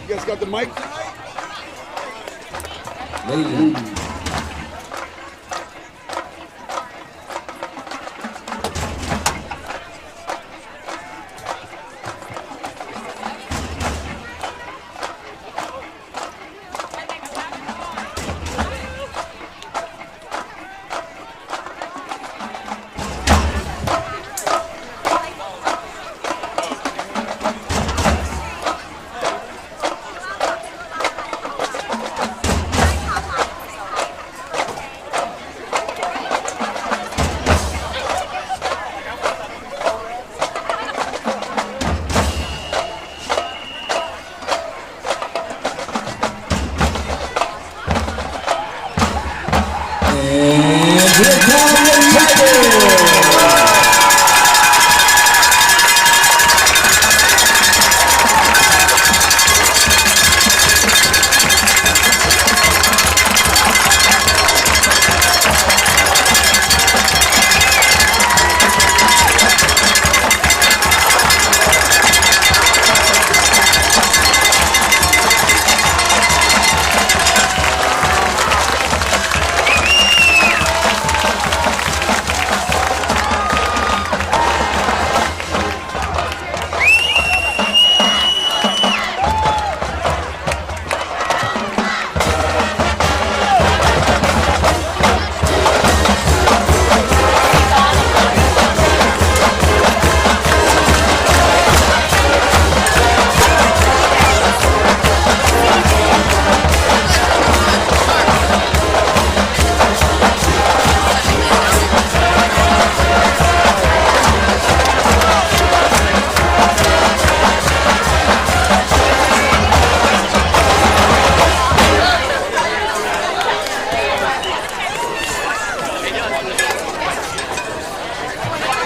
You guys got the mic? Ladies.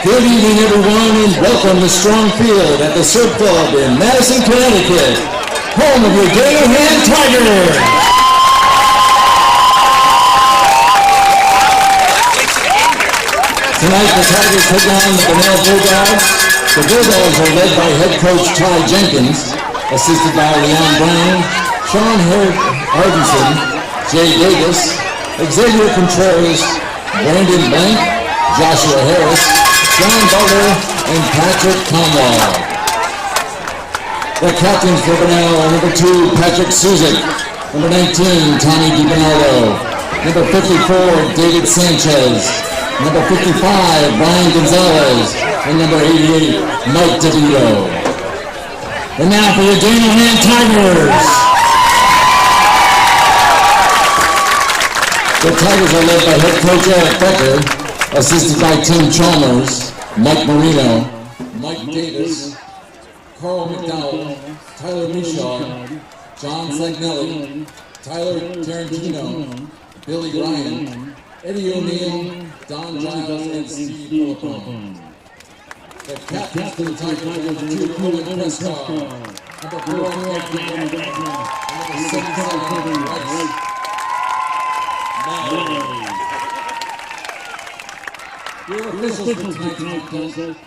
Good evening, everyone, and welcome to Strong Field at the Surf Club in Madison, Connecticut, home of your Gator Hand Tigers. Tonight, the Tigers take on the Bunnell Bulldogs. The Bulldogs are led by head coach Ty Jenkins, assisted by Leon Brown, Sean Hardinson, Jay Davis, Xavier Contreras, Brandon Blank, Joshua Harris, John Butler, and Patrick Conwell. The captains for Bunnell are number 2, Patrick Suzik, number 19, Tommy DiBernardo, number 54, David Sanchez, number 55, Brian Gonzalez, and number 88, Mike DeVito. And now for your Gator Hand Tigers. The Tigers are led by head coach Eric Becker, assisted by Tim Chalmers, Mike Marino, Mike Davis, Carl McDowell, Tyler Michaud, John Sagnelli, Tyler Tarantino, Billy Ryan, Eddie O'Neill, Don Giles, and Steve Philippone. The captains for the Tigers are number 2, Owen Prescott, number 4, Anthony, number 77, Rice Mallory. Your officials for tonight's contest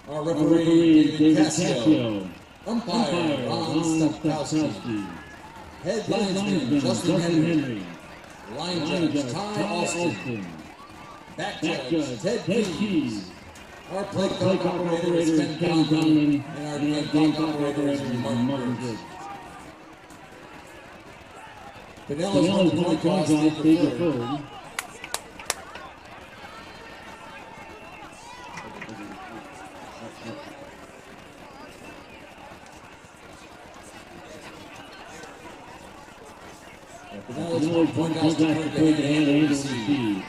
are referee David Cascio, umpire Ron Stepkowski, head linesman Justin Henry, line judge Ty Austin, back judge Ted Keys, our play clock operator is Ken Conlon, and our game clock operator is Martin Briggs. Bunnell is on the point toss, take the third. Bunnell is point toss to third and receive.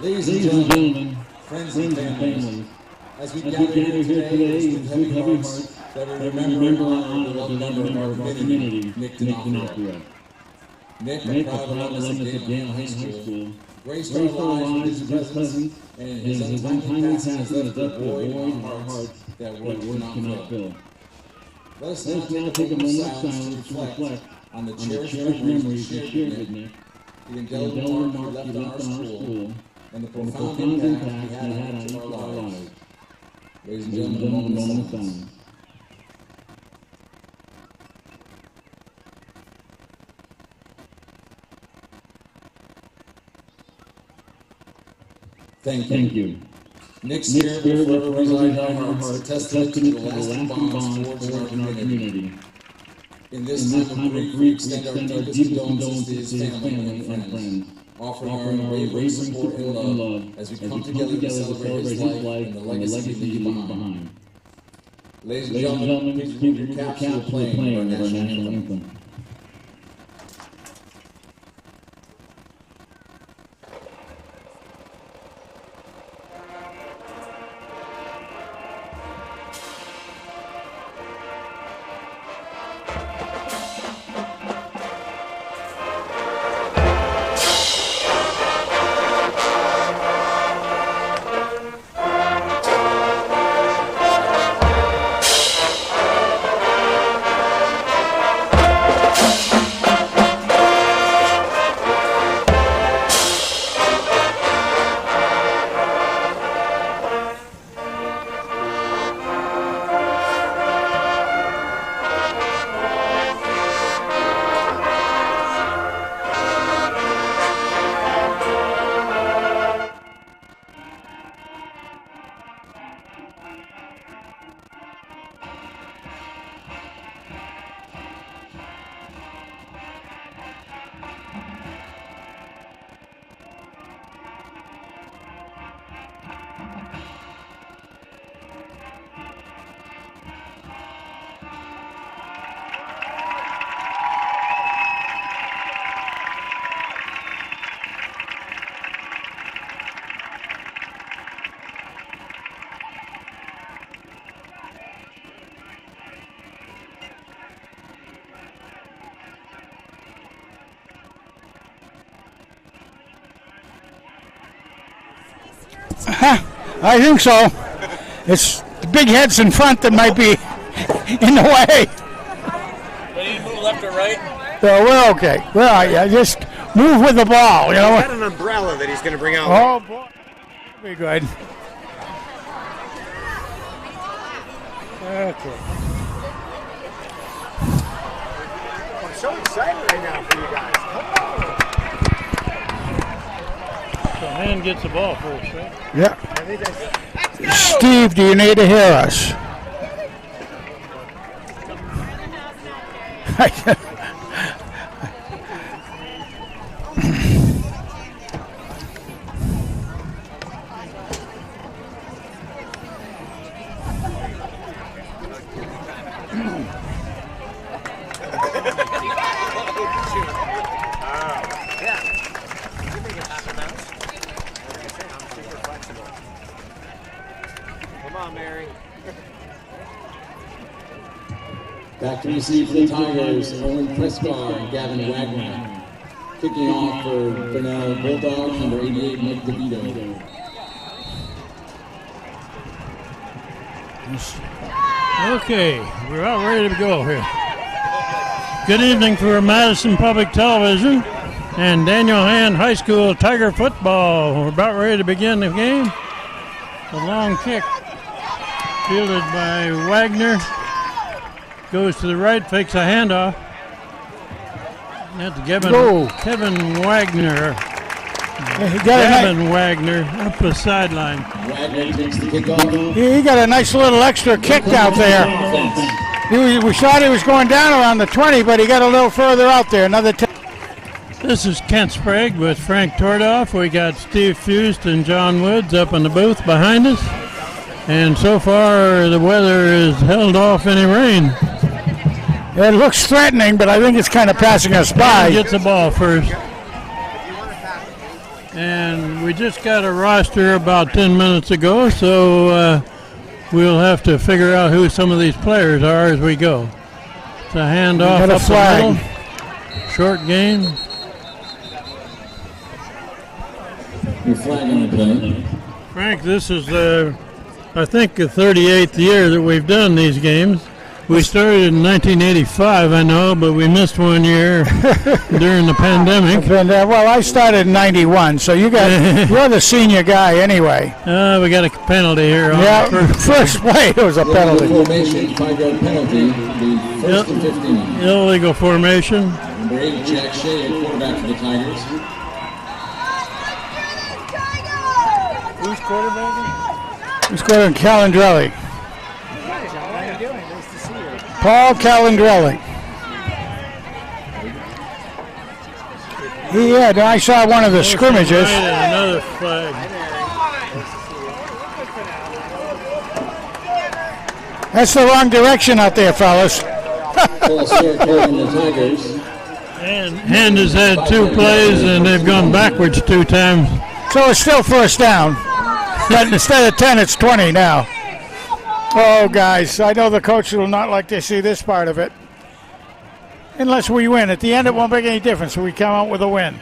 Ladies and gentlemen, friends and families, as we gather here today with heavy hearts that we remember and honor the beloved member of our community, Nick D'Onofrio. Nick, a proud alumnus of Dale High School, graced our lives with his presence, and his untimely passing has left a void in our hearts that words cannot fill. Let us now take a moment of silence to reflect on the cherished memories we shared with Nick, the indelible mark he left on our school, and the profound impact he had on each of our lives. Ladies and gentlemen, a moment of silence. Thank you. Nick's spirit will forever reside in our hearts, a testament to the lasting bonds forged in our community. In this time of grief, we extend our deepest condolences to his family and friends, offering our unwavering support and love as we come together to celebrate his life and the legacy he leaves behind. Ladies and gentlemen, please remove your caps for the playing of our national anthem. I think so. It's the big heads in front that might be in the way. Do you move left or right? So we're okay. Well, yeah, just move with the ball, you know. He's got an umbrella that he's going to bring out. Oh, boy. That'll be good. Okay. I'm so excited right now for you guys. The man gets the ball first, right? Yeah. Steve, do you need to hear us? Back to receive for the Tigers, Owen Prescar and Gavin Wagner. Kicking off for Bunnell Bulldogs, number 88, Mike DeVito. Okay, we're about ready to go here. Good evening for Madison Public Television and Daniel Hand High School Tiger football. We're about ready to begin the game. A long kick fielded by Wagner. Goes to the right, fakes a handoff. That's Kevin Wagner. Wagner up the sideline. Wagner takes the kickoff. He got a nice little extra kick out there. We thought he was going down around the 20, but he got a little further out there. Another 10. This is Kent Sprague with Frank Tordoff. We got Steve Fust and John Woods up in the booth behind us. And so far, the weather has held off any rain. It looks threatening, but I think it's kind of passing us by. He gets the ball first. And we just got a roster about 10 minutes ago, so we'll have to figure out who some of these players are as we go. It's a handoff Got a up flag. the middle. Short gain. Your flag on the play. Frank, this is, I think, the 38th year that we've done these games. We started in 1985, I know, but we missed 1 year during the pandemic. Well, I started in 91, so you're the senior guy anyway. We got a penalty here. Yeah, first play it was a penalty. Formation, 5-yard penalty, the first and 15. Illegal formation. Number 8, Jack Shea, quarterback for the Tigers. Who's quarterbacking? Who's quarterbacking? Calandrelli. How are you doing? Nice to see you. Paul Calandrelli. Yeah, I saw one of the scrimmages. Right, and another flag. That's the wrong direction out there, fellas. Full circle on the Tigers. And Hand has had 2 plays, and they've gone backwards 2 times. So it's still first down. But instead of 10, it's 20 now. Oh, guys, I know the coach will not like to see this part of it. Unless we win. At the end, it won't make any difference. We come out with a win.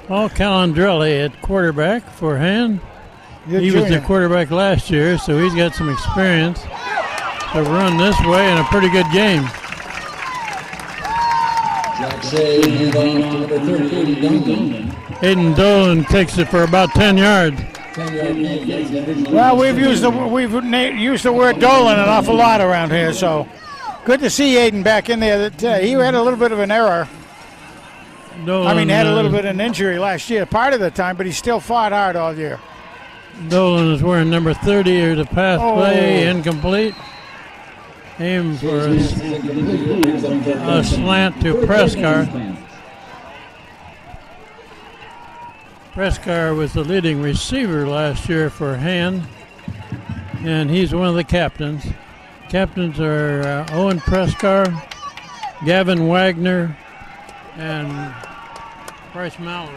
Paul Calandrelli at quarterback for Hand. You're He was the junior. quarterback last year, so he's got some experience to run this way in a pretty good game. Jack Shea, hand off to number 38, Duncan. Aiden Dolan takes it for about 10 yards. 10-yard gain. Well, we've used the word Dolan an awful lot around here, so good to see Aiden back in there. That he had a little bit of an error. Dolan, Had a little bit of an injury last year, part of the time, but he still fought hard all year. Dolan is wearing number 30 here. The pass Oh. play incomplete. Aim for a slant to Prescar. Prescar was the leading receiver last year for Hand, and he's one of the captains. Captains are Owen Prescar, Gavin Wagner, and Bryce Mallory.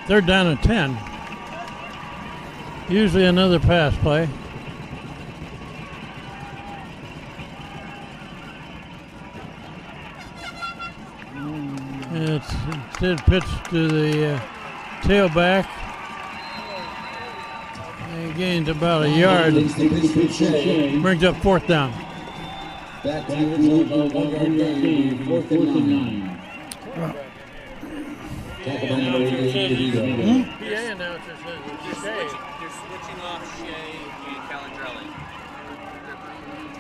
Third down and 10. Usually another pass play. It's instead pitched to the tailback. He gains about a yard. Brings up 4th down. Back to the original 1-yard gain, 4th and 9. Tackle by number 88, PA announcer says it's They're switching off Shea and Calandrelli.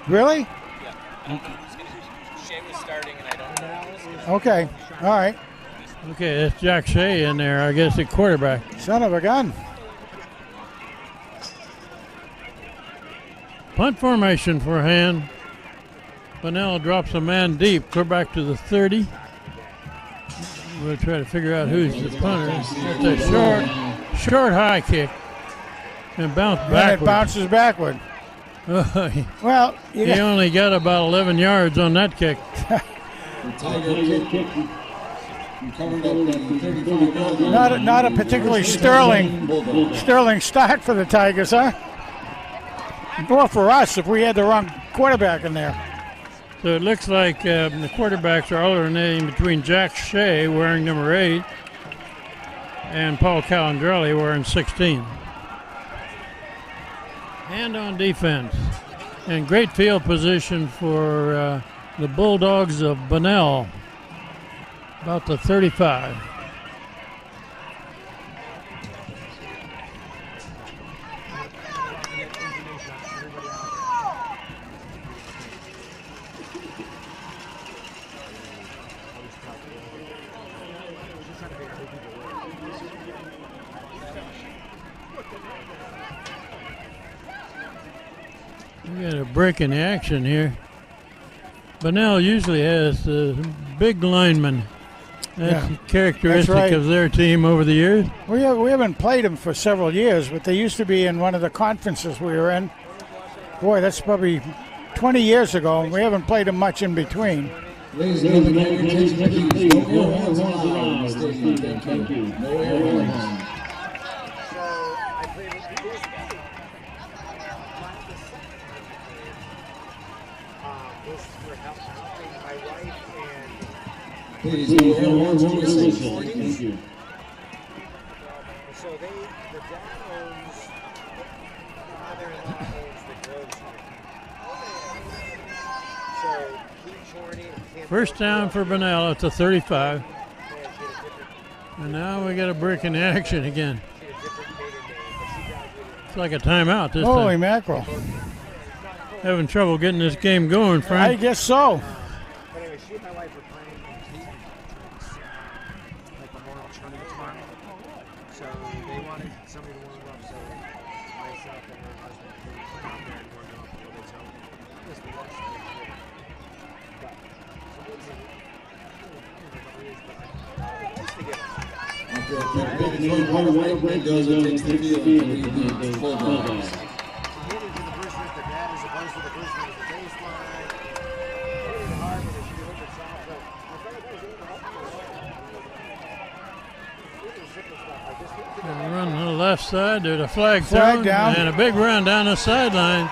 Really? Yeah. I don't know who's going to. Shea was starting, and I don't know who's going to. Okay. All right. Okay, that's Jack Shea in there, I guess, at quarterback. Son of a gun. Punt formation for Hand. Bunnell drops a man deep, clear back to the 30. We'll try to figure out who's the punter. It's a short high kick and bounce And it backward. bounces backward. Well, He only got about 11 yards on that kick. The Tiger kick. Covered up the 35 yard. not a particularly sterling start for the Tigers, huh? More for us if we had the wrong quarterback in there. So it looks like the quarterbacks are alternating between Jack Shea wearing number 8 and Paul Calandrelli wearing 16. Hand on defense. And great field position for the Bulldogs of Bunnell. About the 35. We got a break in the action here. Bunnell usually has big linemen. That's characteristic That's right. of their team over the years. We haven't played them for several years, but they used to be in one of the conferences we were in. Boy, that's probably 20 years ago, and we haven't played them much in between. Ladies and gentlemen, your attention, please. Don't go on the line. Thank you. No air horns. So I played with this this for helping my wife and Please, no air horns on this whistle. Thank you. so the dad owns, father-in-law owns the grocery. So Keith Chorney and Kim. First down for Bunnell at the 35. And now we got a break in action again. It's like a timeout this Holy time. mackerel. Having trouble getting this game going, I Frank. guess so. But anyway, she and my wife were playing in Keith, like Memorial Tournament tomorrow. So they wanted somebody to warm up. So myself and her husband came out there and warmed up a little bit. So it was the worst thing. But After a quick break, the hard white break goes up into the field for the Bulldogs. Hitting to the first one, the dad as opposed to the first one is the baseline. Hitting hard, but if you look at soft, so I thought it was Run to the left side. There's a flag Flag thrown. down. And a big run down the sideline.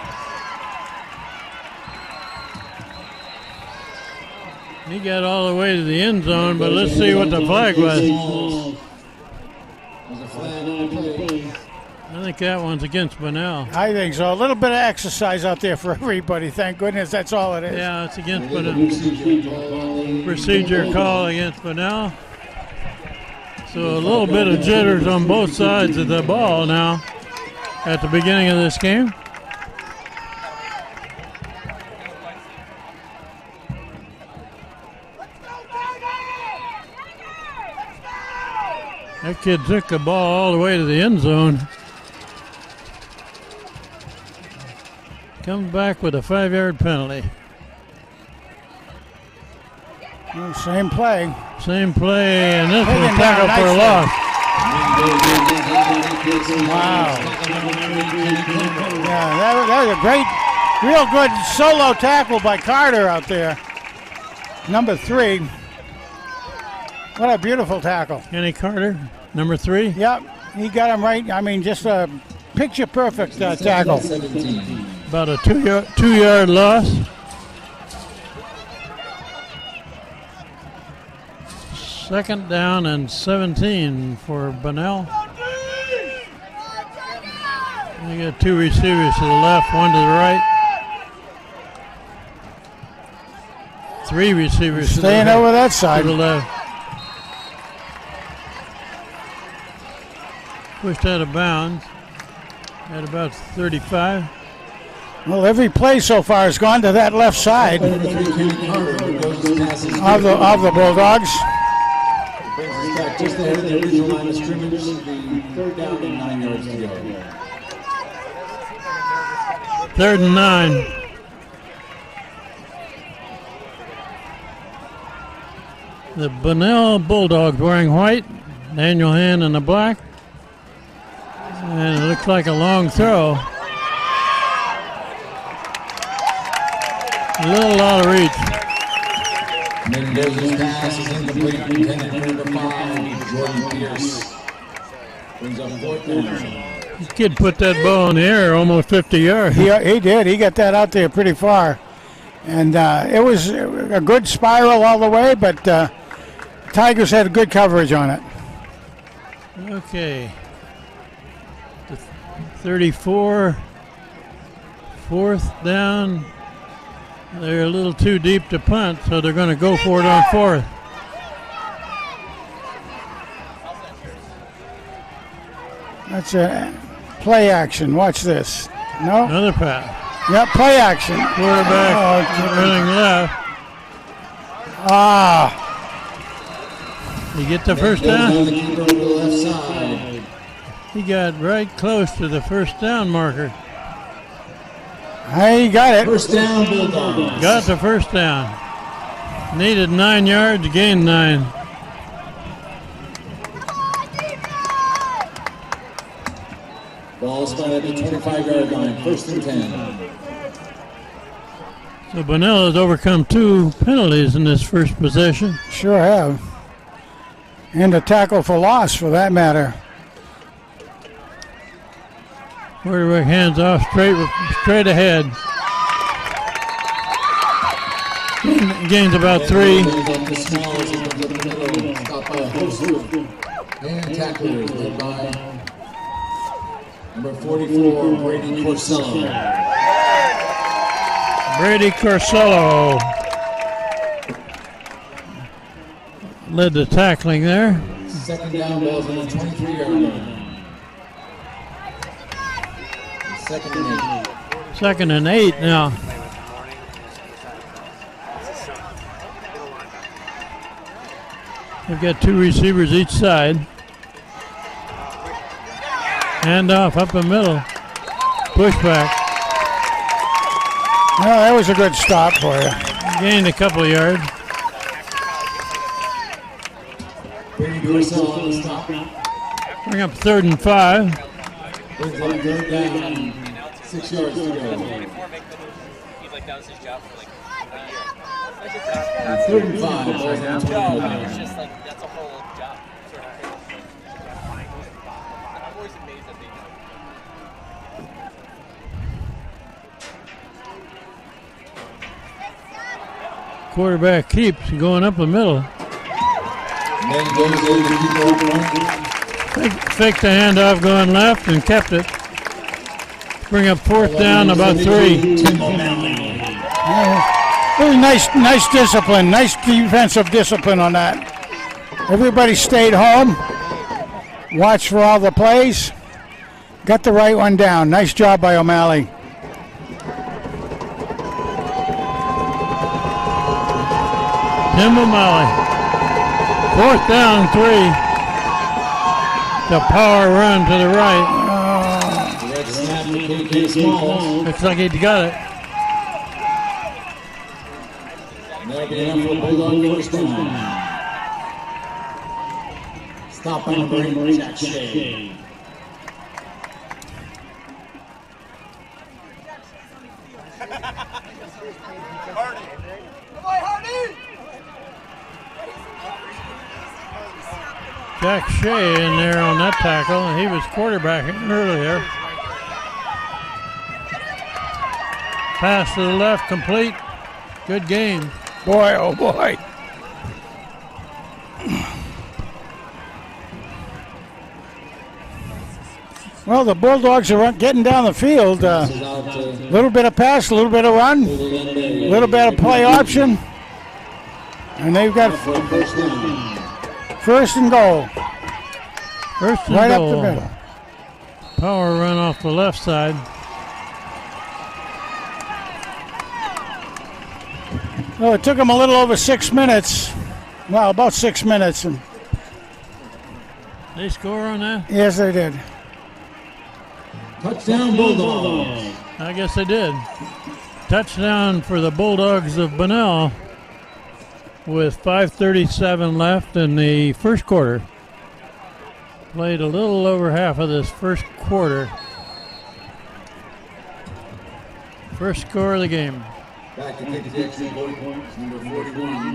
He got all the way to the end zone, but let's see what the flag was. There's a flag on play. I think that one's against Bunnell. I think so. A little bit of exercise out there for everybody. Thank goodness that's all it is. Yeah, it's against There's a Bunnell. Procedure call against Bunnell. So a little bit of jitters on both sides of the ball now at the beginning of this game. That kid took the ball all the way to the end zone. Comes back with a 5-yard penalty. Well, same play. Same play, and this Taken was down tackled for a nicely. loss. Wow. Yeah, that was a great, real good solo tackle by Carter out there. Number 3. What a beautiful tackle. Kenny Carter, number 3. Yep, he got him right. I mean, just a picture perfect tackle. 17. About a two-yard loss. Second down and 17 for Bunnell. You got 2 receivers to the left, 1 to the right. 3 receivers Staying to the over that to side. the left. Pushed out of bounds at about 35. Well, every play so far has gone to that left side Number 3, Kenny Carter, goes to passes. of the Bulldogs. Brings us back just ahead of the original line of scrimmage. The third down and 9 yards to go. 3rd and 9. The Bunnell Bulldogs wearing white, Daniel Hand in the black. And it looks like a long throw. A little out of reach. Mendoza's pass is incomplete. Intended for number 5, Jordan Pierce. Brings up 4th down. This kid put that ball in the air almost 50 yards. He did. He got that out there pretty far. And it was a good spiral all the way, but Tigers had good coverage on it. Okay. The 34, 4th down. They're a little too deep to punt, so they're going to go for it on 4th. That's a play action. Watch this. No? Another pass. Yep, play action. Quarterback running left. Ah, You get the first Mendoza down. the keeper over the left side. He got right close to the first down marker. he got it. First down, Bulldogs. Got the first down. Needed 9 yards, gained 9. Ball spotted at the 25-yard line. 1st and 10. So Bunnell has overcome 2 penalties in this first possession. Sure have. And a tackle for loss, for that matter. Quarterback hands off straight ahead. Gains about 3. And tacklers led by number 44, Brady Corsello. Brady Corsello led the tackling there. Second down, ball's on the 23-yard line. Second and 8 now. They've got 2 receivers each side. Handoff up the middle. Pushback. Well, that was a good stop for you. Gained a couple of yards. Bring up 3rd and 5. Brings up 3rd down. 6 yards to go. Before making the move, he's like, that was his job for like a year. 3rd and 5. No, it's just like, that's a whole job. Sort of. I'm always amazed that they do. Quarterback keeps going up the middle. Faked the handoff going left and kept it. Bring up 4th down, about 3. Really nice discipline, nice defensive discipline on that. Everybody stayed home, watched for all the plays, got the right one down. Nice job by O'Malley. Tim O'Malley. 4th down, 3. The power run to the right. Looks like he got it. Stop by number 8, Jack Shea. Jack Shea in there on that tackle, and he was quarterbacking earlier. Pass to the left, complete. Good game. Boy, oh boy. Well, the Bulldogs are getting down the field. A little bit of pass, a little bit of run, a little bit of play option. And they've got 1st and goal. 1st and right goal. Up the middle. Power run off the left side. Well, it took them a little over 6 minutes. Well, about 6 minutes. And They score on that? yes, they did. Touchdown Bulldogs. I guess they did. Touchdown for the Bulldogs of Bunnell with 5:37 left in the first quarter. Played a little over half of this first quarter. First score of the game. Back to kick the extra point, number 41.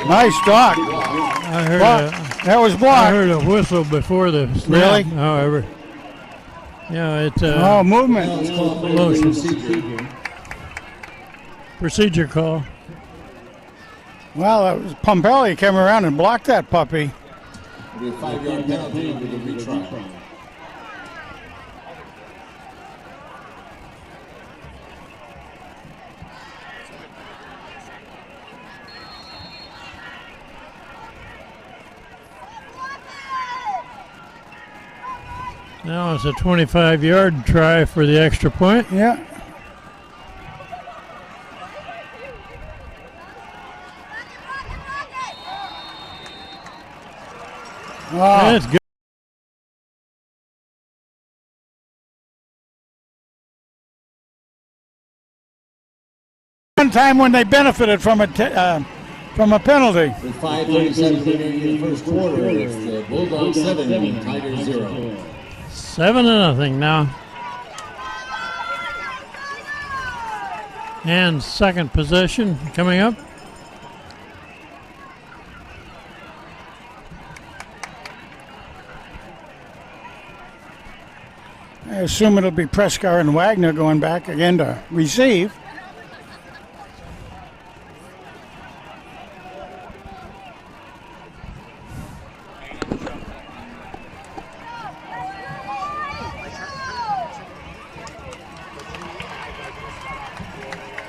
Nice block. I heard That was I blocked. heard a whistle before the snap. Really? However, yeah, it's Movement. motion. Procedure call. Well, that was Pompelli came around and blocked that puppy. It'll be a 5-yard penalty with a retry. Now it's a 25-yard try for the extra point. Yeah. That's good. One time when they benefited from a penalty. With 5:37 remaining in the first quarter, it's the Bulldogs 7, Tigers 0. 7-0 now. And second possession coming up. I assume it'll be Prescott and Wagner going back again to receive.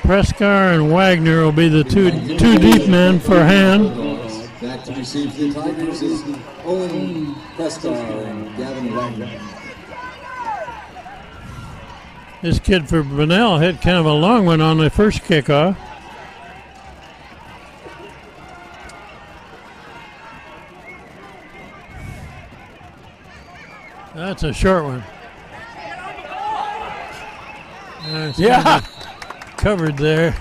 Prescar and Wagner will be the two deep men for hand. Back to receive for the Tigers is Owen Prescar and Gavin Wagner. This kid for Bunnell hit kind of a long one on the first kickoff. That's a short one. Yeah. Covered there.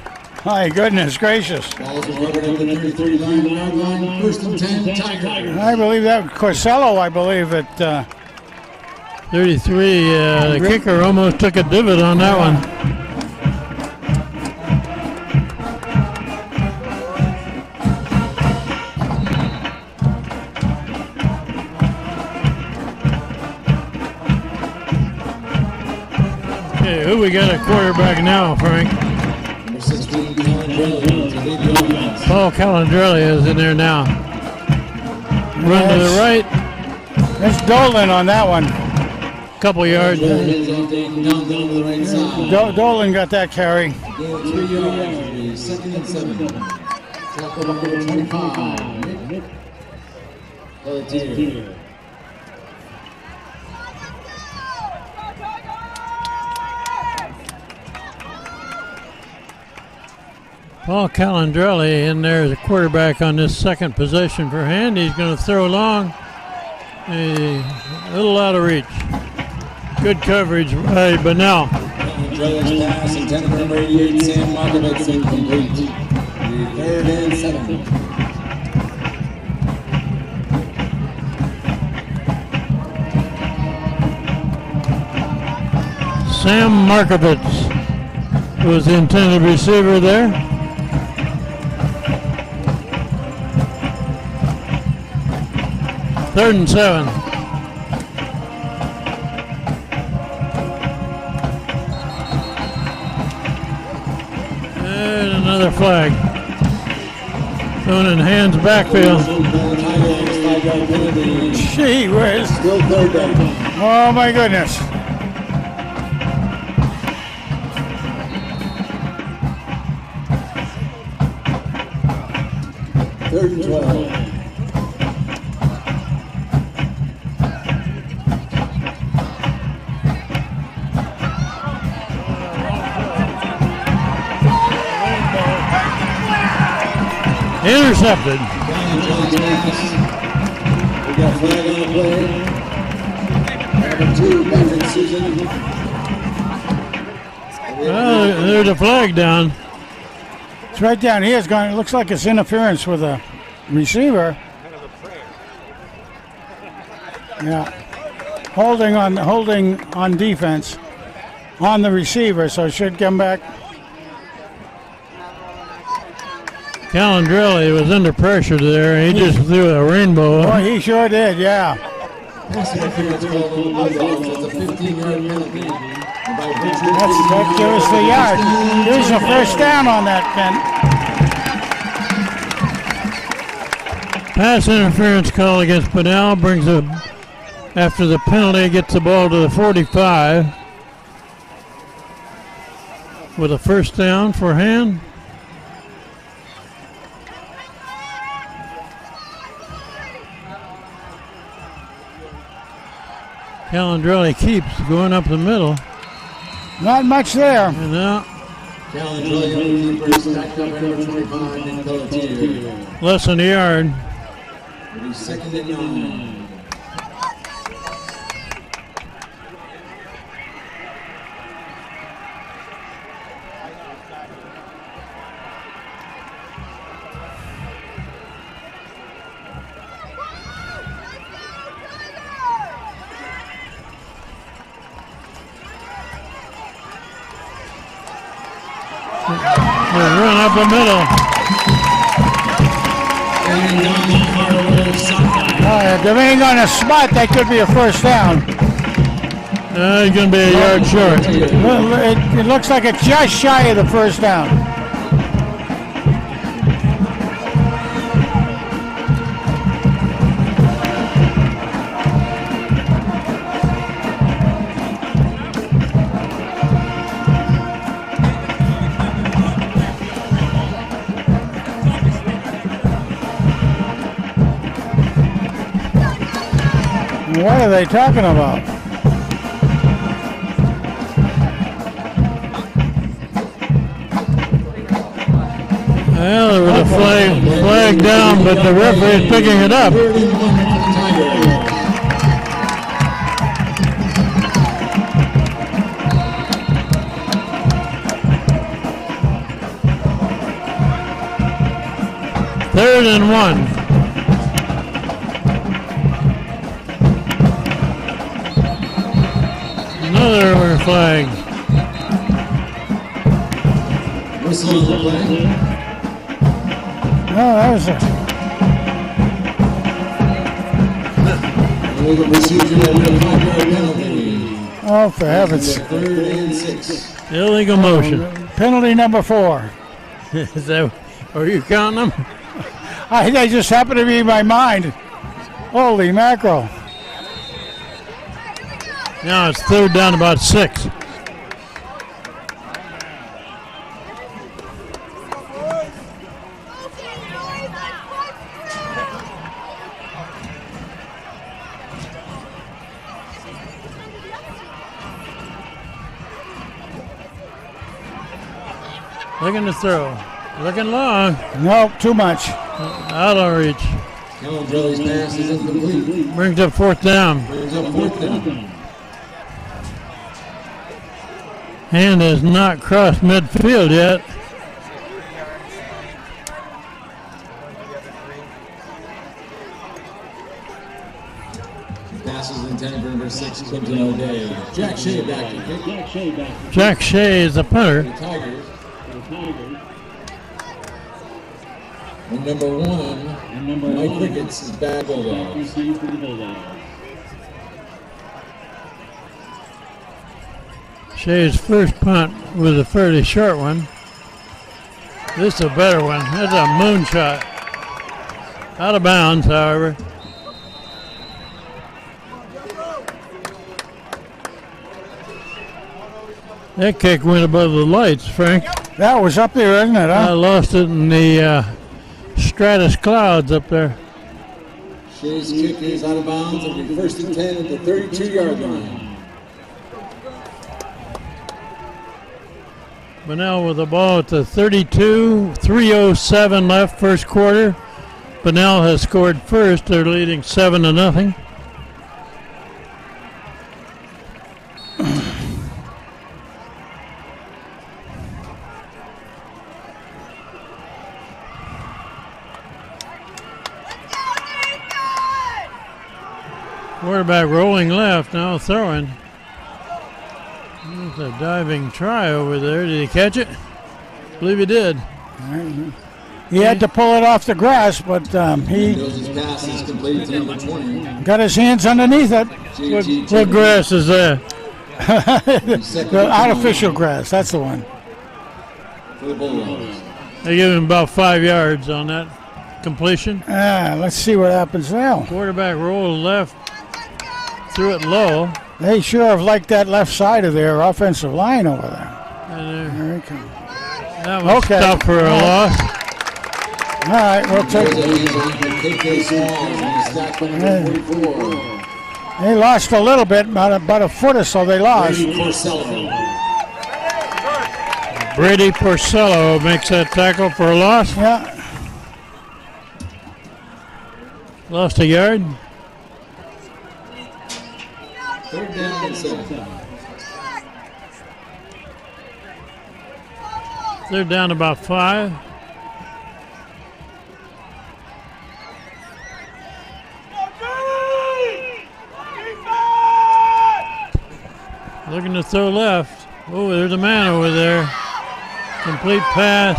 My goodness gracious. Balls are loaded at the 33-yard line. First and 10, Tigers. I believe that Corsello, I believe it. 33, the kicker almost took a divot on that one. Okay, who we got at quarterback now, Frank? Number 16, Calandrelli to lead the offense. Paul Calandrelli is in there now. Run to the right, There's Dolan on that one. couple yards. Hands off down to the right side. Dolan got that carry. Gain of 3 yards. Second and 7. Tackle number 25. Pelletier. Paul Calandrelli in there as a quarterback on this second possession for hand. He's going to throw long. A little out of reach. Good coverage by Bunnell. Calandrelli's pass intended for number 88, Sam Markovitz, incomplete. The third and 7. Sam Markovitz was the intended receiver there. Third and 7. And another flag. Thrown in hands backfield. Gee whiz. Still third down. Oh my goodness. Third and 12. Intercepted. We got flag on the play. Number 2, Patrick Susan. Well, there's a flag down. It's right down here. It's going. It looks like it's interference with a receiver. Yeah, holding on defense on the receiver, so it should come back. Calandrelli was under pressure there. He just threw a rainbow. Boy, he sure did. Yeah. Pass interference called on the Bulldogs. It's a 15-yard penalty. That gives us the yard. Here's a first down on that, Ken. Pass interference call against Bunnell brings a, after the penalty, gets the ball to the 45 with a first down for hand. Calandrelli keeps going up the middle. Not much there. And now Calandrelli on the keeper, stacked up number 25 in Pelletier. less than a yard. It'll be second and 9. Run up the middle. If they ain't on a spot, that could be a first down. He's going to be a yard short. It looks like it's just shy of the first down. What are they talking about? Well, there was a flag down, but the referee is picking it up. Third and 1. Another flag. Whistle is the play. No, that was a Illegal procedure that will be a penalty. oh, for heavens! 3rd and 6. Illegal motion. Penalty number 4. Is that, are you counting them? They just happened to be in my mind. Holy mackerel! Now it's third down about 6. Looking to throw. Looking long. Nope, too much. Out of reach. Caldrelli's pass is incomplete. Brings up 4th down. Brings up 4th down. Hand has not crossed midfield yet. Passes intended for number 6, Clinton O'Day. Jack Shea back to kick. Jack Shea is the punter. The Tigers. And number 1, Mike Ricketts is back Bulldogs. Shea's first punt was a fairly short one. This is a better one. That's a moonshot. Out of bounds, however. That kick went above the lights, Frank. That was up there, isn't it? I Huh? lost it in the stratus clouds up there. Shea's kick is out of bounds and be 1st and 10 at the 32-yard line. Bunnell with the ball at the 32, 3:07 left, first quarter. Bunnell has scored first. They're leading 7-0. Quarterback rolling left, now throwing. There's a diving try over there. Did he catch it? I believe he did. He had to pull it off the grass, but he His pass is completed to number 20. got his hands underneath it. What grass is that? The artificial grass, that's the one. For the Bulldogs. They give him about 5 yards on that completion. Let's see what happens now. Quarterback rolled left, threw it low. They sure have liked that left side of their offensive line over there. And There he comes. that was Okay. tough for a loss. All right, we'll take it. KK Small is stacked by number 44. They lost a little bit, about a foot or so they lost. Brady Porcello. Brady Porcello makes that tackle for a loss. Yeah, Lost a yard. 3rd down and 7. They're down about 5. Looking to throw left. Oh, there's a man over there. Complete pass.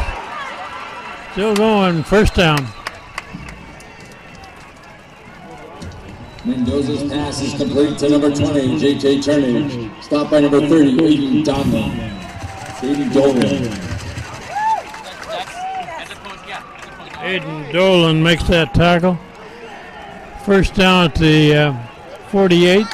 Still going. First down. Mendoza's pass is complete to number 20, J.K. Turnage. Stopped by number 30, Aiden Dolan. Aiden Dolan makes that tackle. First down at the 48.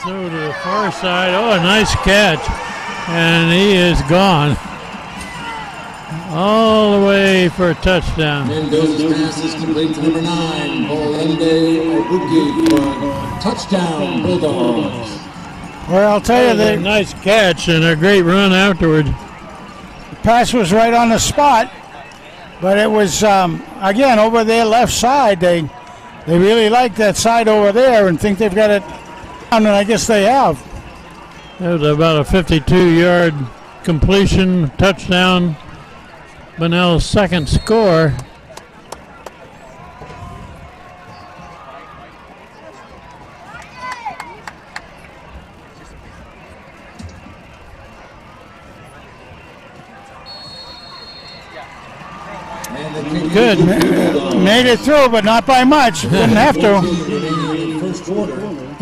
Throw to the far side. Oh, a nice catch. And he is gone. All the way for a touchdown. Mendoza's pass is complete to number 9, Bolende Obuki for touchdown, Bulldogs. Well, I'll tell you, A the nice catch and a great run afterward. pass was right on the spot, but it was, again, over their left side. They really like that side over there and think they've got it, and I guess they have. That was about a 52-yard completion, touchdown. Bunnell's second score. Good. Made it through, but not by much. Didn't have to.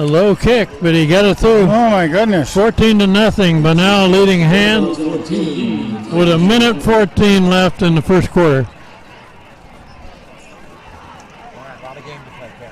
A low kick, but he got it through. Oh my goodness. 14-0. Bunnell leading hand with 1:14 left in the first quarter. A lot of game to play, Kerry.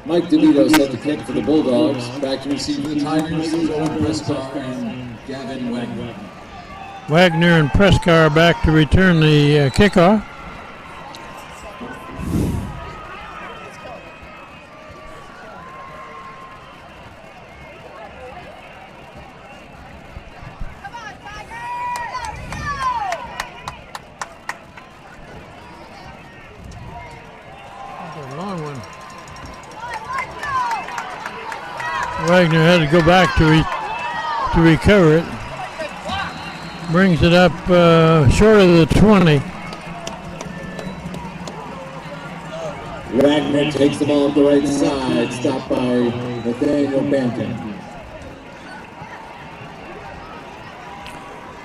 Mike DeVito set the kick for the Bulldogs. Back to receive for the Tigers is Owen Prescott and Gavin Wagner. Wagner and Prescar back to return the kickoff. Wagner had to go back to recover it. Brings it up short of the 20. Wagner takes the ball up the right side, stopped by Nathaniel Banton.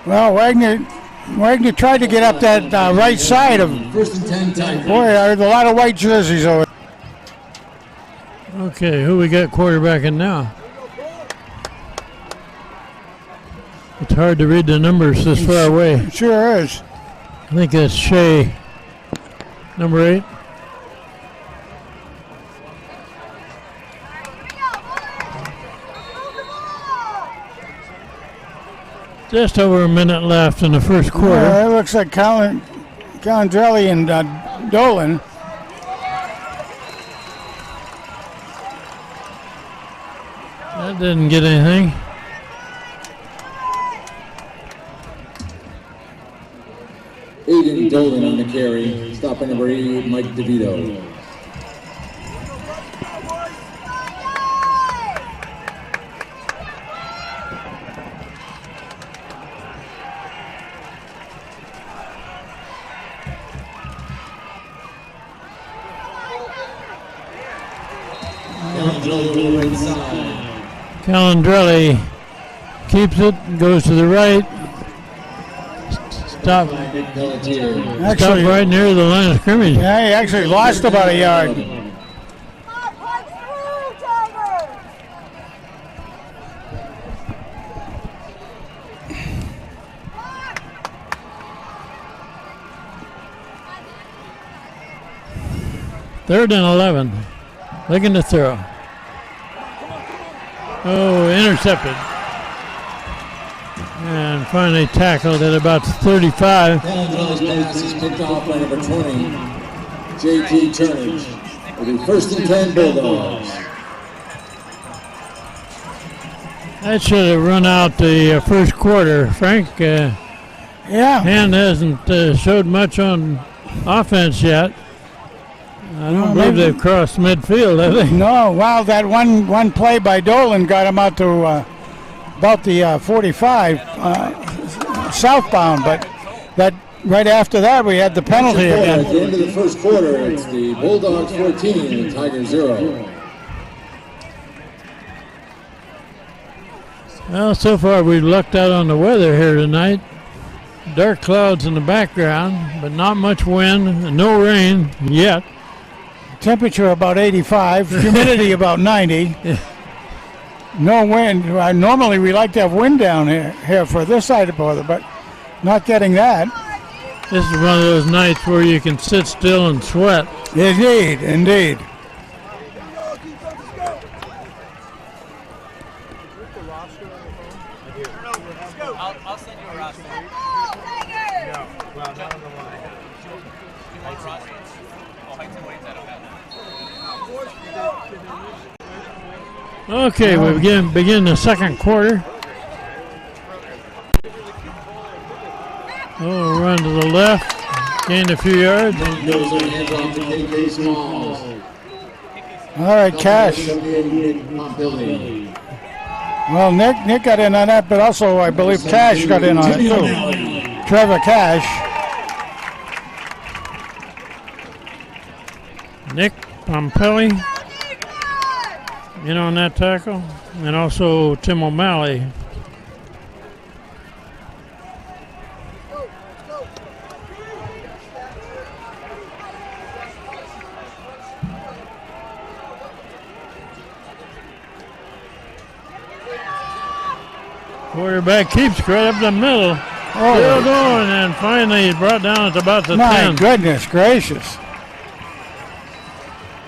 Well, Wagner tried to get up that right side of. First and 10 Tigers. Boy, there's a lot of white jerseys over. Okay, who we got quarterbacking now? It's hard to read the numbers this far away. It sure is. I think that's Shea, number 8. Just over a minute left in the first quarter. It looks like Calandrelli and Dolan. That didn't get anything. Aiden Dolan on the carry, stopping number 8, Mike DeVito. Calandrelli keeps it, goes to the right. Stop right near the line of scrimmage. Yeah, he actually lost about a yard. 3rd and 11. Looking to throw. Oh, intercepted. And finally tackled at about 35. Bunnell's pass is picked off by number 20, J.T. Turnage. Will be 1st and 10 Bulldogs. That should have run out the first quarter. Frank, Yeah. Hand hasn't showed much on offense yet. I don't believe they've crossed midfield, have they? No, well, that one play by Dolan got him out to about the 45 southbound, but that right after that we had the penalty At again. the end of the first quarter, it's the Bulldogs 14 and the Tigers 0. Well, so far we've lucked out on the weather here tonight. Dark clouds in the background, but not much wind and no rain yet. Temperature about 85, humidity about 90. No wind. Normally we like to have wind down here for this side of the border, but not getting that. This is one of those nights where you can sit still and sweat. Indeed, indeed. I'll send you a roster. No, well, not on the line. Do you want a roster? Oh, heights and weights, I don't have. Okay, we begin the second quarter. Oh, run to the left, gained a few yards. Goes on hands off to K.K. Smalls. All right, Cash. Well, Nick got in on that, but also I believe Cash got in on it too. Trevor Cash. Nick Pompelli in on that tackle, and also Tim O'Malley. Quarterback keeps right up the middle. Still going, and finally he's brought down at about the My 10. goodness gracious.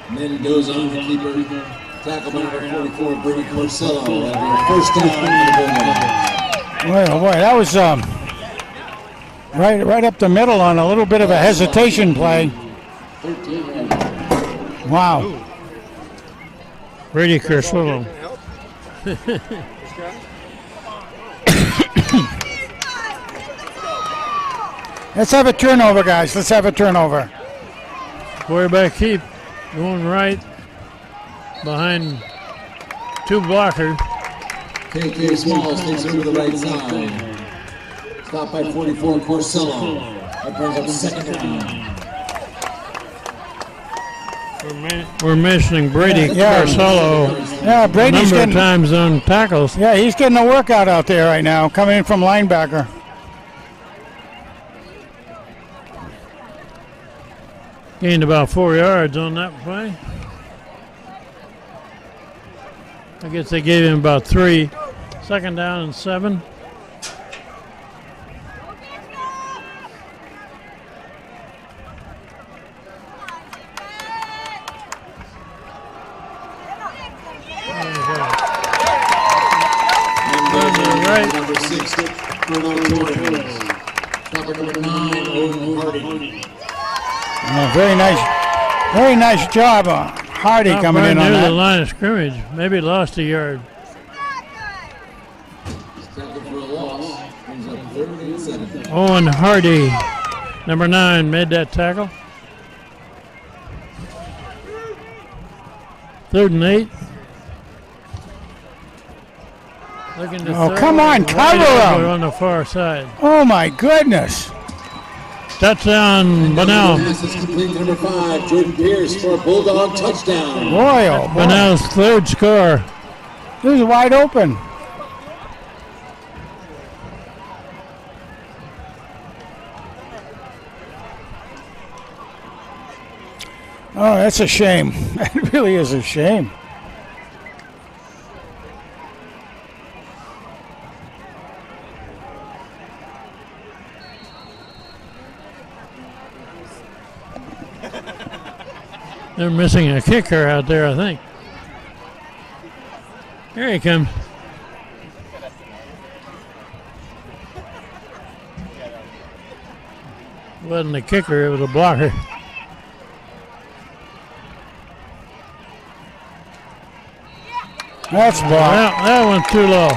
And then goes on the keeper. Tackle by number 44, Brady Porcello. That'll be a 1st down for the Bulldogs. Boy, oh boy, that was right up the middle on a little bit of a hesitation play. 13. Wow. Brady Porcello. Let's have a turnover, guys. Let's have a turnover. Quarterback keep going right behind two blockers. K.K. Smalls takes over the right side. Stopped by 44, Porcello. That brings up 2nd down. We're mentioning Brady Porcello Yeah, a Brady's number of getting. times on tackles. Yeah, he's getting a workout out there right now, coming in from linebacker. Gained about 4 yards on that play. I guess they gave him about 3. 2nd down and 7. Number 6, Bunnell Torres. Stopper number 9, Owen Hardy. Very nice job, Hardy Not coming right in on near the that. line of scrimmage. Maybe lost a yard. Tackled for a loss. Brings up 3rd and 7. Owen Hardy, number 9, made that tackle. 3rd and 8. Looking to Oh, throw come on, right cover over him. on the far side. Oh my goodness. Touchdown, Bunnell. Pass is complete to number 5, Jordan Pierce for a Bulldog touchdown. Boy, oh boy. Bunnell's 3rd score. This is wide open. Oh, that's a shame. It really is a shame. They're missing a kicker out there, I think. Here he comes. Wasn't a kicker, it was a blocker. That's ball. That one's too low.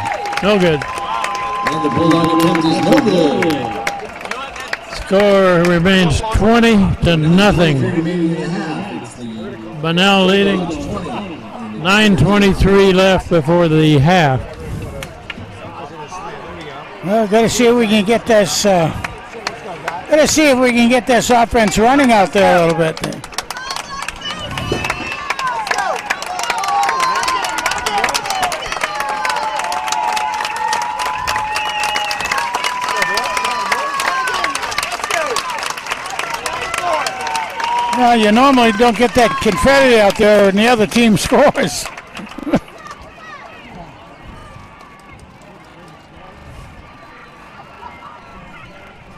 No good. And the Bulldog attempt is no good. Score remains 20-0. Remaining in the half. It's the Bunnell leading. 9:23 left before the half. Well, gotta see if we can get this. Gotta see if we can get this offense running out there a little bit. Well, you normally don't get that confetti out there when the other team scores.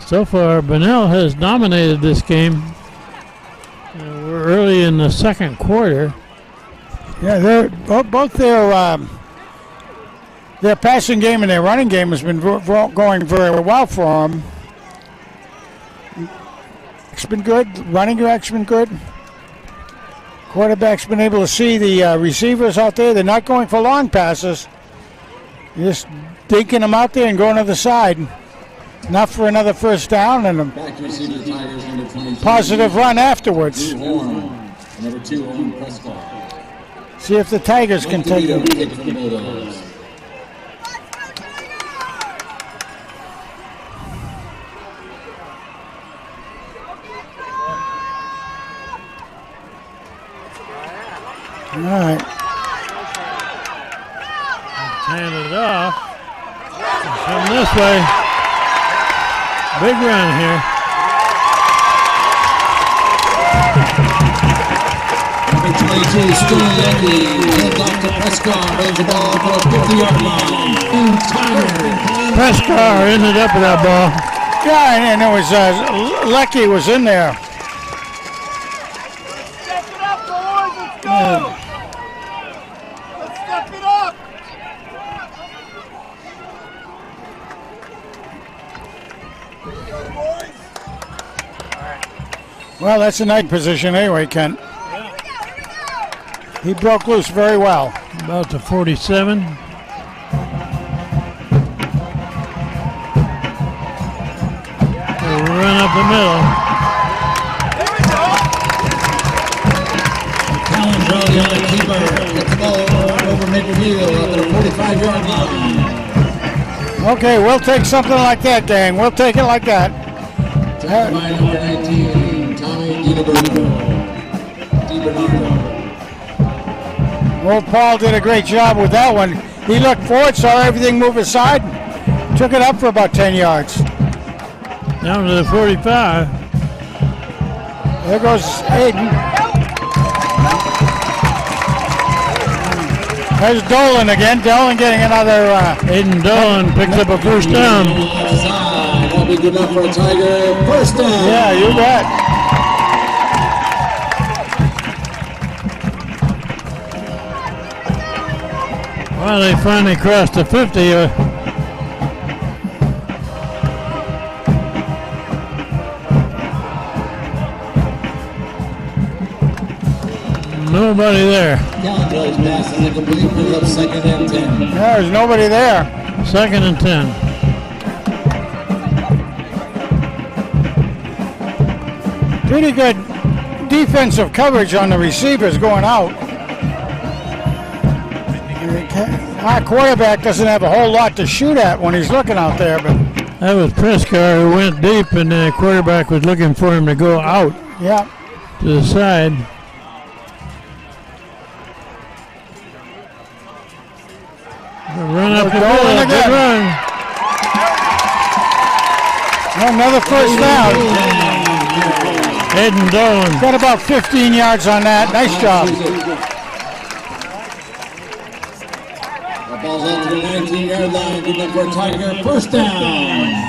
So far, Bunnell has dominated this game. We're early in the second quarter. Yeah, they're both their passing game and their running game has been going very well for them. It's been good. Running back's been good. Quarterback's been able to see the receivers out there. They're not going for long passes. They're just dinking them out there and going to the side. Enough for another first down and a back receiver Tigers, number 23. positive run afterwards. Horn, number 2 on Prescott. See if the Tigers can take it. Kick from the Bulldogs. All right. Handed it off. Come this way. Big run here. Number 22, Stu Lendy, hands off to Prescott, runs the ball for a 50-yard line. Tiger. Prescott ended up with that ball. Yeah, and it was Lecky was in there. Step it up, boys. Let's go. Let's step it up. Well, that's a night position anyway, Kent. He broke loose very well. About to 47. Run up the middle. Collins rally on the keeper. Gets the ball over midfield at the 45-yard line. Okay, we'll take something like that, gang. We'll take it like that. Tacked by number 19, Tommy DiBernardo. Well, Paul did a great job with that one. He looked forward, saw everything move aside, took it up for about 10 yards. Down to the 45. There goes Aiden. There's Dolan again. Dolan getting another. Aiden Dolan picks up a first down. That'll be good enough for a Tiger. First down. Yeah, you bet. Well, they finally crossed the 50. Nobody there. Collins pass and incomplete, brings up 2nd and 10. There's nobody there. 2nd and 10. Pretty good defensive coverage on the receivers going out. Our quarterback doesn't have a whole lot to shoot at when he's looking out there, but That was Prescott who went deep, and the quarterback was looking for him to go out yeah. to the side. Run up the middle, Going good again. run. Another first down. Aiden Dolan. Got about 15 yards on that. Nice job. The ball's out to the 19-yard line. Good enough for a Tiger. First down.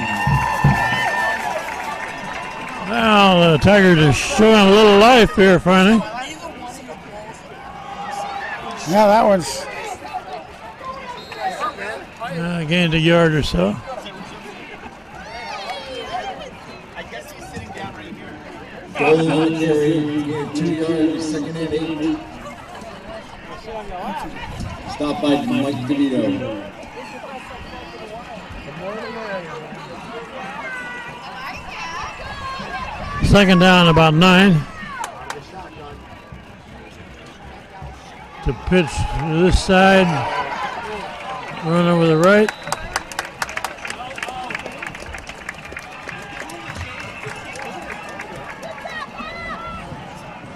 Well, the Tigers are showing a little life here finally. Yeah, that one's. Gained a yard or so. Goal on the carry, 2 yards, second and 8. Stop by Mike DeVito. Second down, about 9. To pitch to this side. Run over the right.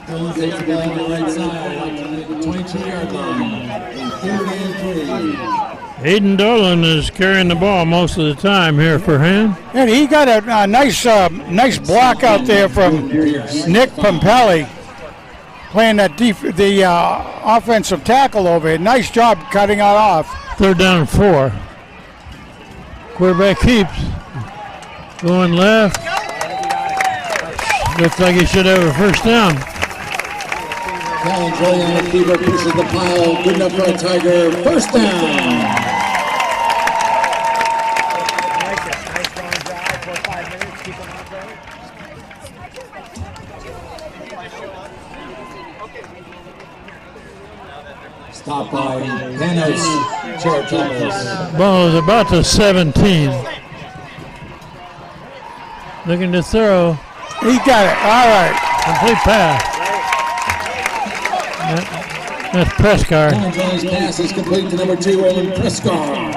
Dylan takes the ball on the right side, like to the 22-yard line. Third and 3. Hayden Dolan is carrying the ball most of the time here for him. And he got a nice block out there from Nick Pompelli, playing the offensive tackle over here. Nice job cutting it off. Third down and 4. Quarterback keeps going left. Looks like he should have a first down. Collins rolling on the fever, pushes the pile. Good enough for a Tiger. First down. Stop by Panos Charitabos. Ball is about to 17. Looking to throw. He got it. All right. Complete pass. That's Prescar. Calandrelli's pass is complete to number 2, Olin Prescar.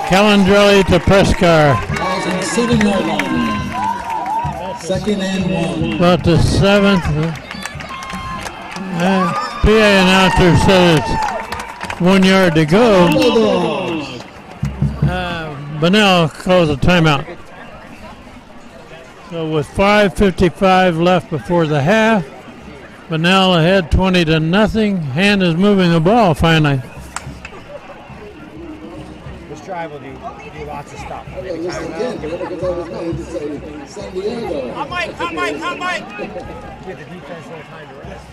Calandrelli to Prescar. Ball's on the 7-yard line. Second and 1. About the 7th. PA announcer said it's 1 yard to go. Bunnell calls a timeout. So with 5:55 left before the half, Bunnell ahead 20-0. Hand is moving the ball finally. This drive will do lots of stuff. San Diego. Come, Mike. Give the defense no time to rest.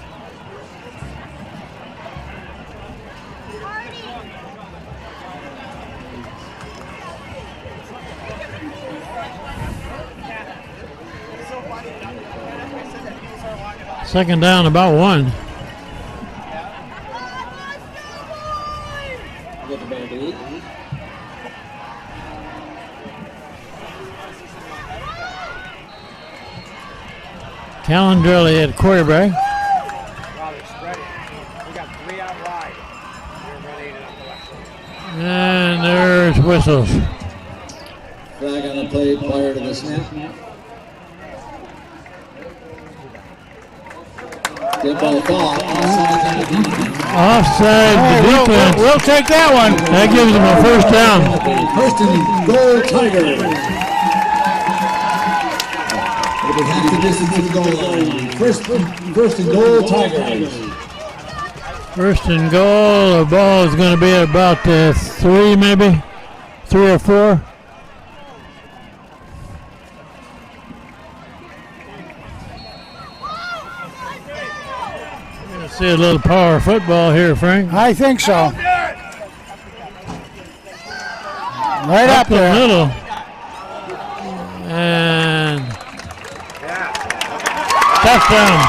Second down, about 1. Get the ball to 8. Calandrelli at quarterback. Wow, they're spreading. We got 3 out wide. They're running it up the left side. And there's whistles. Flag on the play prior to the snap. Good ball thought. Offside the defense. We'll take that one. That gives them a first down. First and goal, Tigers. It was half the distance to the goal line. First and goal, Tigers. First and goal. The ball is going to be at about 3 maybe. 3 or 4. See a little power football here, Frank. I think so. Right up the there. middle. And touchdown.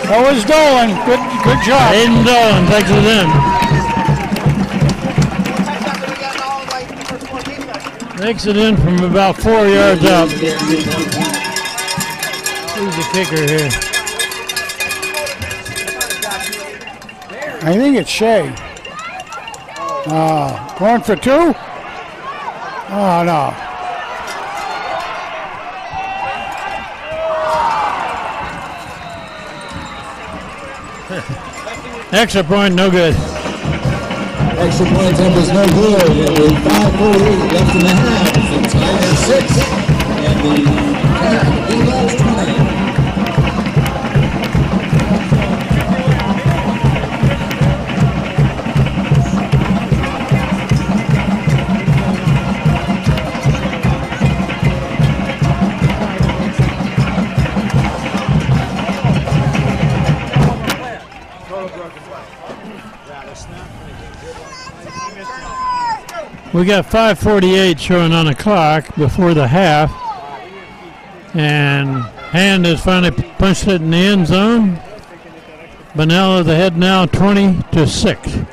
That was Dolan. Good job. Hayden Dolan takes it in. Makes it in from about 4 yards out. Who's the kicker here? I think it's Shea. Going for 2? Oh, no. Extra point, no good. Extra point attempt is no good. With 5:48 left in the half, the Tigers 6 and the Eagles 20. We got 5:48 showing on the clock before the half. And Hand has finally punched it in the end zone. Bunnell is ahead now 20-6.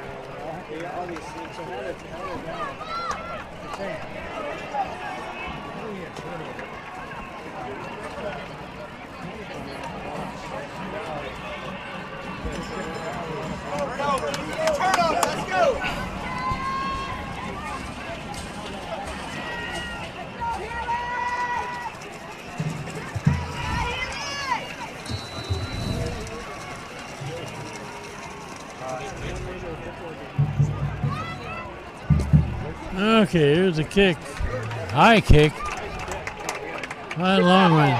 Okay, here's a kick. High kick. High long one.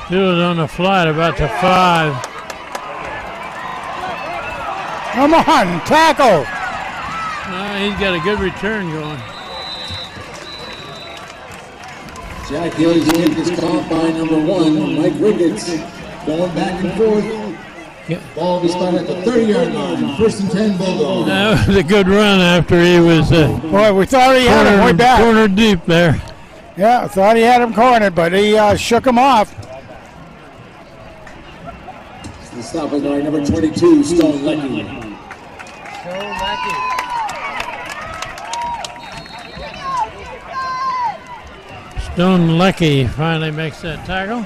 Do it on the flat about to 5. Come on, tackle. He's got a good return going. Jack Hill's kick is caught by number 1, Mike Ricketts. Going back and forth. Yep. Ball will be spotted at the 30-yard line. First and 10, Bulldogs. That was a good run after he was Boy, we thought he had him way back. cornered deep there. Yeah, I thought he had him cornered, but he shook him off. The stop is by number 22, Stone Leckie. Stone Leckie finally makes that tackle.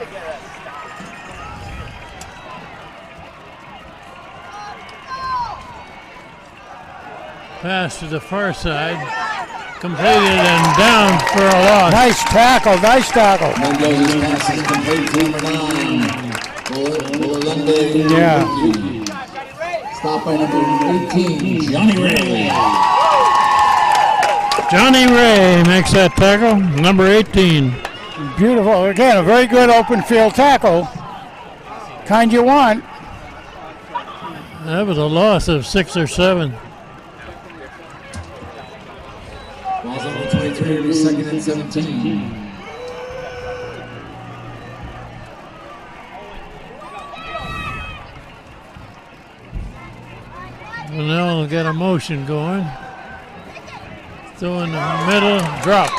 Pass to the far side. Completed and down for a loss. Nice tackle, nice tackle. Mendoza's pass is complete to number 9. Bulunde. Yeah. Stop by number 18, Johnny Ray. Johnny Ray makes that tackle, number 18. Beautiful. Again, a very good open field tackle. Kind you want. That was a loss of 6 or 7. Ball's on the 23, it'll be second and 17. Bunnell got a motion going. Throw in the middle, drop.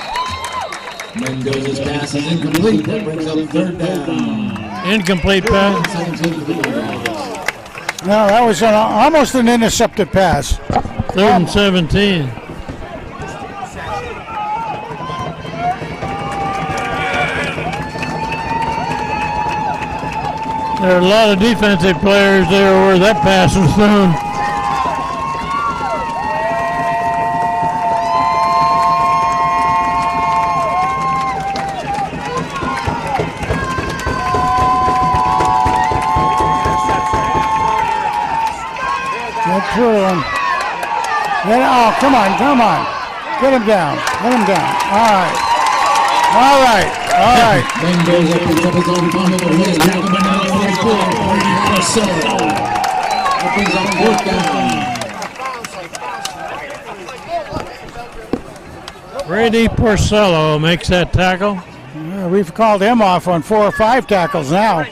Mendoza's pass is incomplete. That brings up third down. Incomplete pass. 17 for the Bulldogs. No, that was almost an intercepted pass. 3rd and 17. There are a lot of defensive players there where that pass was thrown. Get through him. Oh, come on. Get him down. All right. Mendoza picks up his own fumble, but he's tackle by number 44, Brady Porcello. That brings up 4th down. Brady Porcello makes that tackle. Yeah, we've called him off on 4 or 5 tackles now.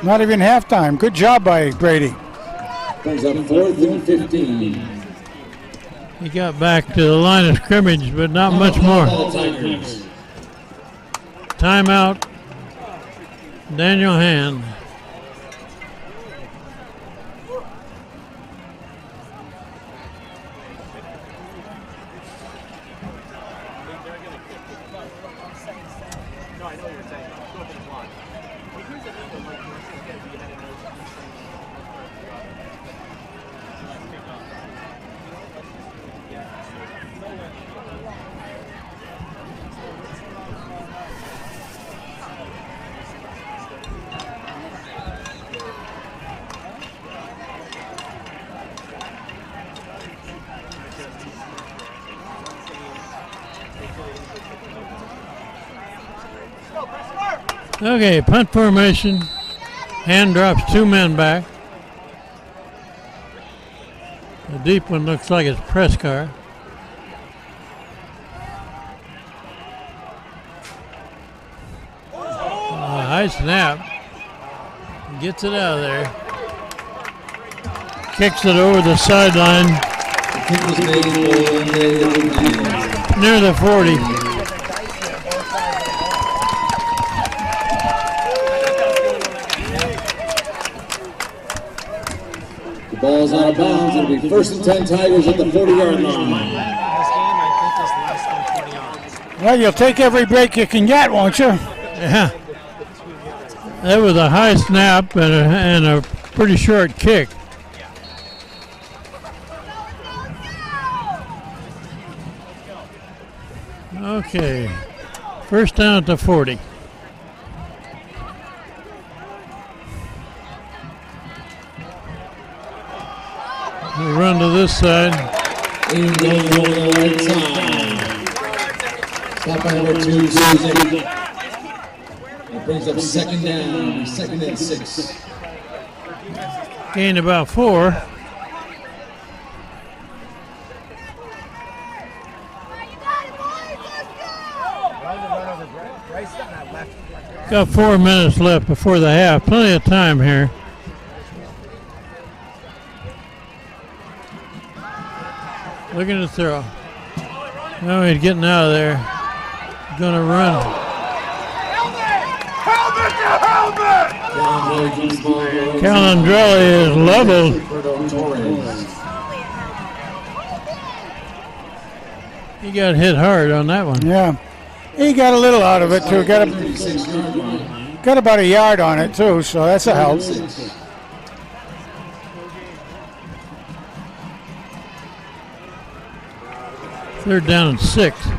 Not even halftime. Good job by Brady. Brings up 4th and 15. He got back to the line of scrimmage, but not much more. Tigers. Timeout. Daniel Hand. Okay, punt formation. Hand drops 2 men back. The deep one looks like it's press car. High snap. Gets it out of there. Kicks it over the sideline. Kick was made for the Near the 40. The ball's out of bounds. It'll be 1st and 10 Tigers at the 40-yard line. This game, I think, is less than 20 yards. Well, you'll take every break you can get, won't you? Yeah. That was a high snap and a pretty short kick. Okay. First down at the 40. We'll run to this side. In going on the right side. Stop by number 2, Susan. That brings up 2nd down, 2nd and 6. Gained about 4. Got 4 minutes left before the half. Plenty of time here. Looking to throw. Now he's getting out of there. Gonna run. Calandrelli is leveled. He got hit hard on that one. Yeah. He got a little out of it, too. Got about a yard on it, too, so that's a help. Third down and 6.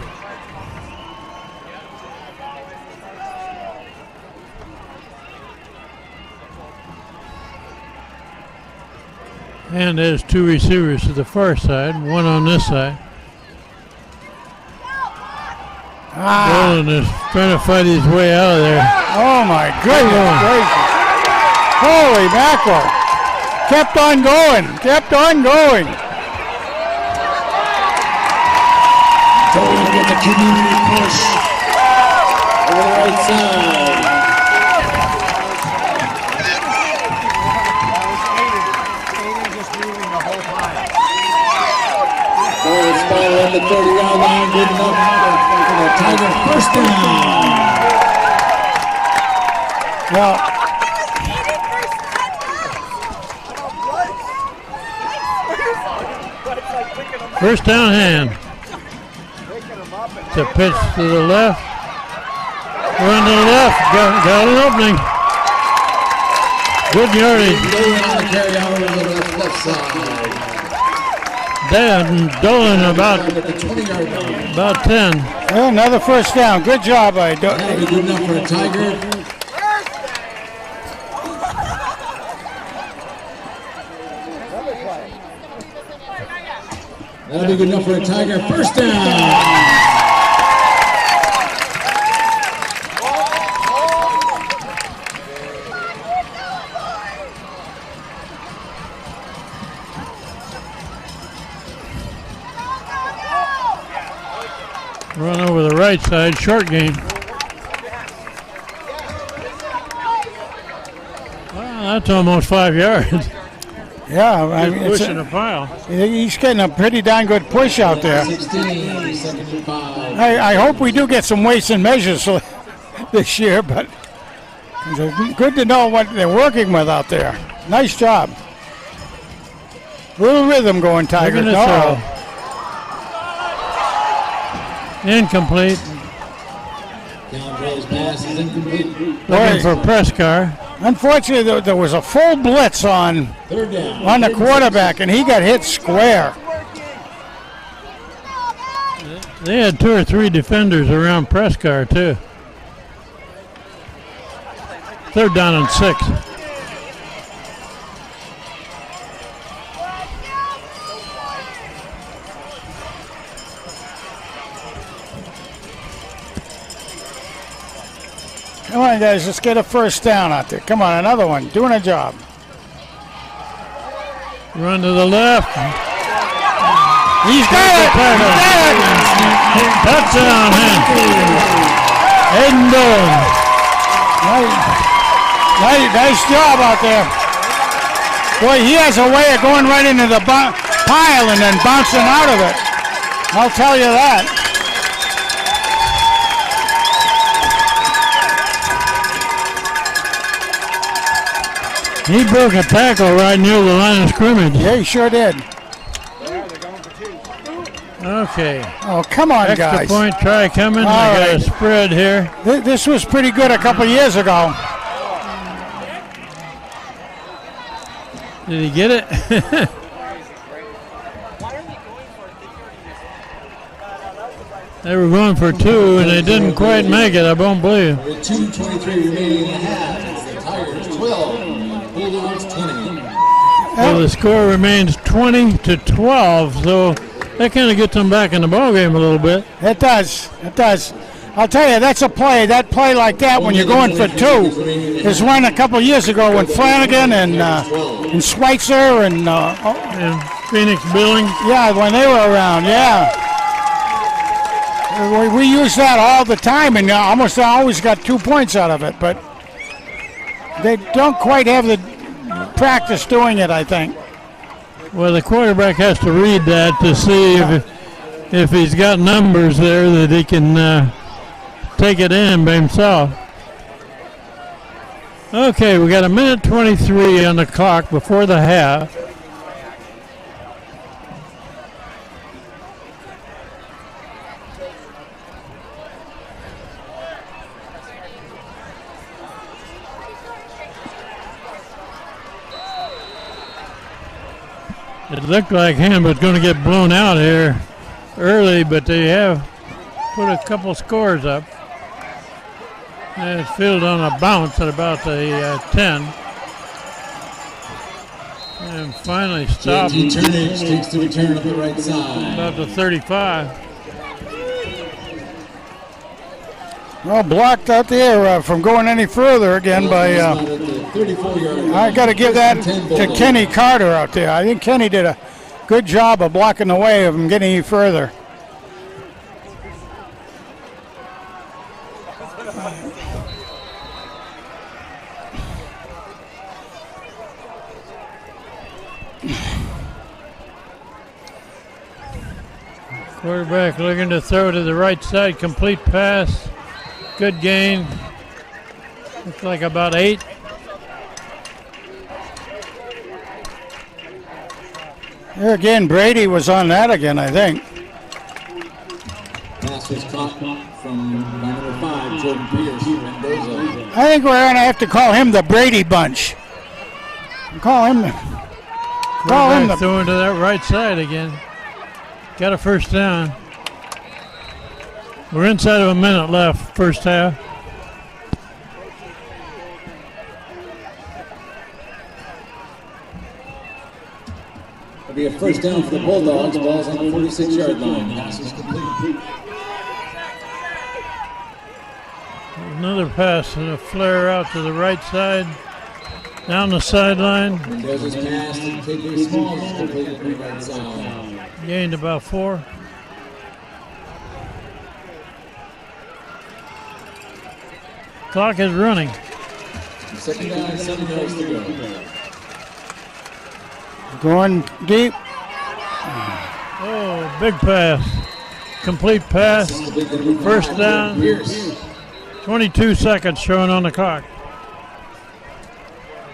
And there's 2 receivers to the far side, 1 on this side. Dolan is trying to fight his way out of there. Oh, my goodness gracious. Holy mackerel. Kept on going. Dolan with the community push over the right side. Aiden just moving the whole time. Ball is spotted at the 30-yard line. Good enough for the Tiger 1st down. Well, First down hand. It's a pitch to the left. Run to the left. Got an opening. Good yardage. Dolan on the carry out over the left side. Dolan about At the 20-yard line. 10. well, another first down. Good job by That'll be good enough for a Tiger. That'll be good enough for a Tiger. 1st down. Run over the right side, short game. Well, that's almost 5 yards. Yeah, I mean, it's Pushing a pile. he's getting a pretty darn good push out there. 16, 2nd and 5. I hope we do get some weights and measures this year, but it's good to know what they're working with out there. Nice job. Little rhythm going, Tigers. Looking to throw. Incomplete. Calandrelli's pass is incomplete. Looking for Prescar. Unfortunately, there was a full blitz on 3rd down. the quarterback, and he got hit square. They had 2 or 3 defenders around Prescar too. 3rd down and 6. Come on, guys, let's get a first down out there. Come on, another one. Doing a job. Run to the left. He's got it. Touchdown, man. Aiden Dolan. Nice job out there. Boy, he has a way of going right into the piling and bouncing out of it. I'll tell you that. He broke a tackle right near the line of scrimmage. Yeah, he sure did. Okay. Oh, come on, Extra guys. point try coming. All I got right. a spread here. This was pretty good a couple years ago. Did he get it? They were going for two, and they didn't quite make it. I won't believe. With 2:23 remaining in the half, it's the Tigers 12, Bulldogs 20. So the score remains 20-12. So that kind of gets them back in the ballgame a little bit. It does. It does. I'll tell you, that's a play. That play like that when you're going for two is one a couple years ago when Flanagan and Schweitzer and And Phoenix Billings. yeah, when they were around, yeah. We use that all the time and almost always got 2 points out of it, but they don't quite have the practice doing it, I think. Well, the quarterback has to read that to see if he's got numbers there that he can take it in by himself. Okay, we got a minute 23 on the clock before the half. It looked like him was going to get blown out here early, but they have put a couple scores up. And it's fielded on a bounce at about the 10. And finally stopped JT Turnage takes the return of the right side. about the 35. Well, blocked out there from going any further again by. I got to give that to Kenny Carter out there. I think Kenny did a good job of blocking the way of him getting any further. Quarterback looking to throw to the right side, complete pass. Good gain. Looks like about 8. There again, Brady was on that again, I think. Pass was caught from number 5, Jordan Pierce, Mendoza. I think we're going to have to call him the Brady Bunch. Call him the. Quarterback throwing to that right side again. Got a first down. We're inside of a minute left, first half. It'll be a first down for the Bulldogs. Ball's on the 46-yard line. Pass is complete. Another pass and a flare out to the right side, down the sideline. Mendoza's pass to KK Smalls is completed to the right side. Gained about 4. Clock is running. Second down, 7 yards to go. Going deep. Oh, big pass. Complete pass. First down. 22 seconds showing on the clock.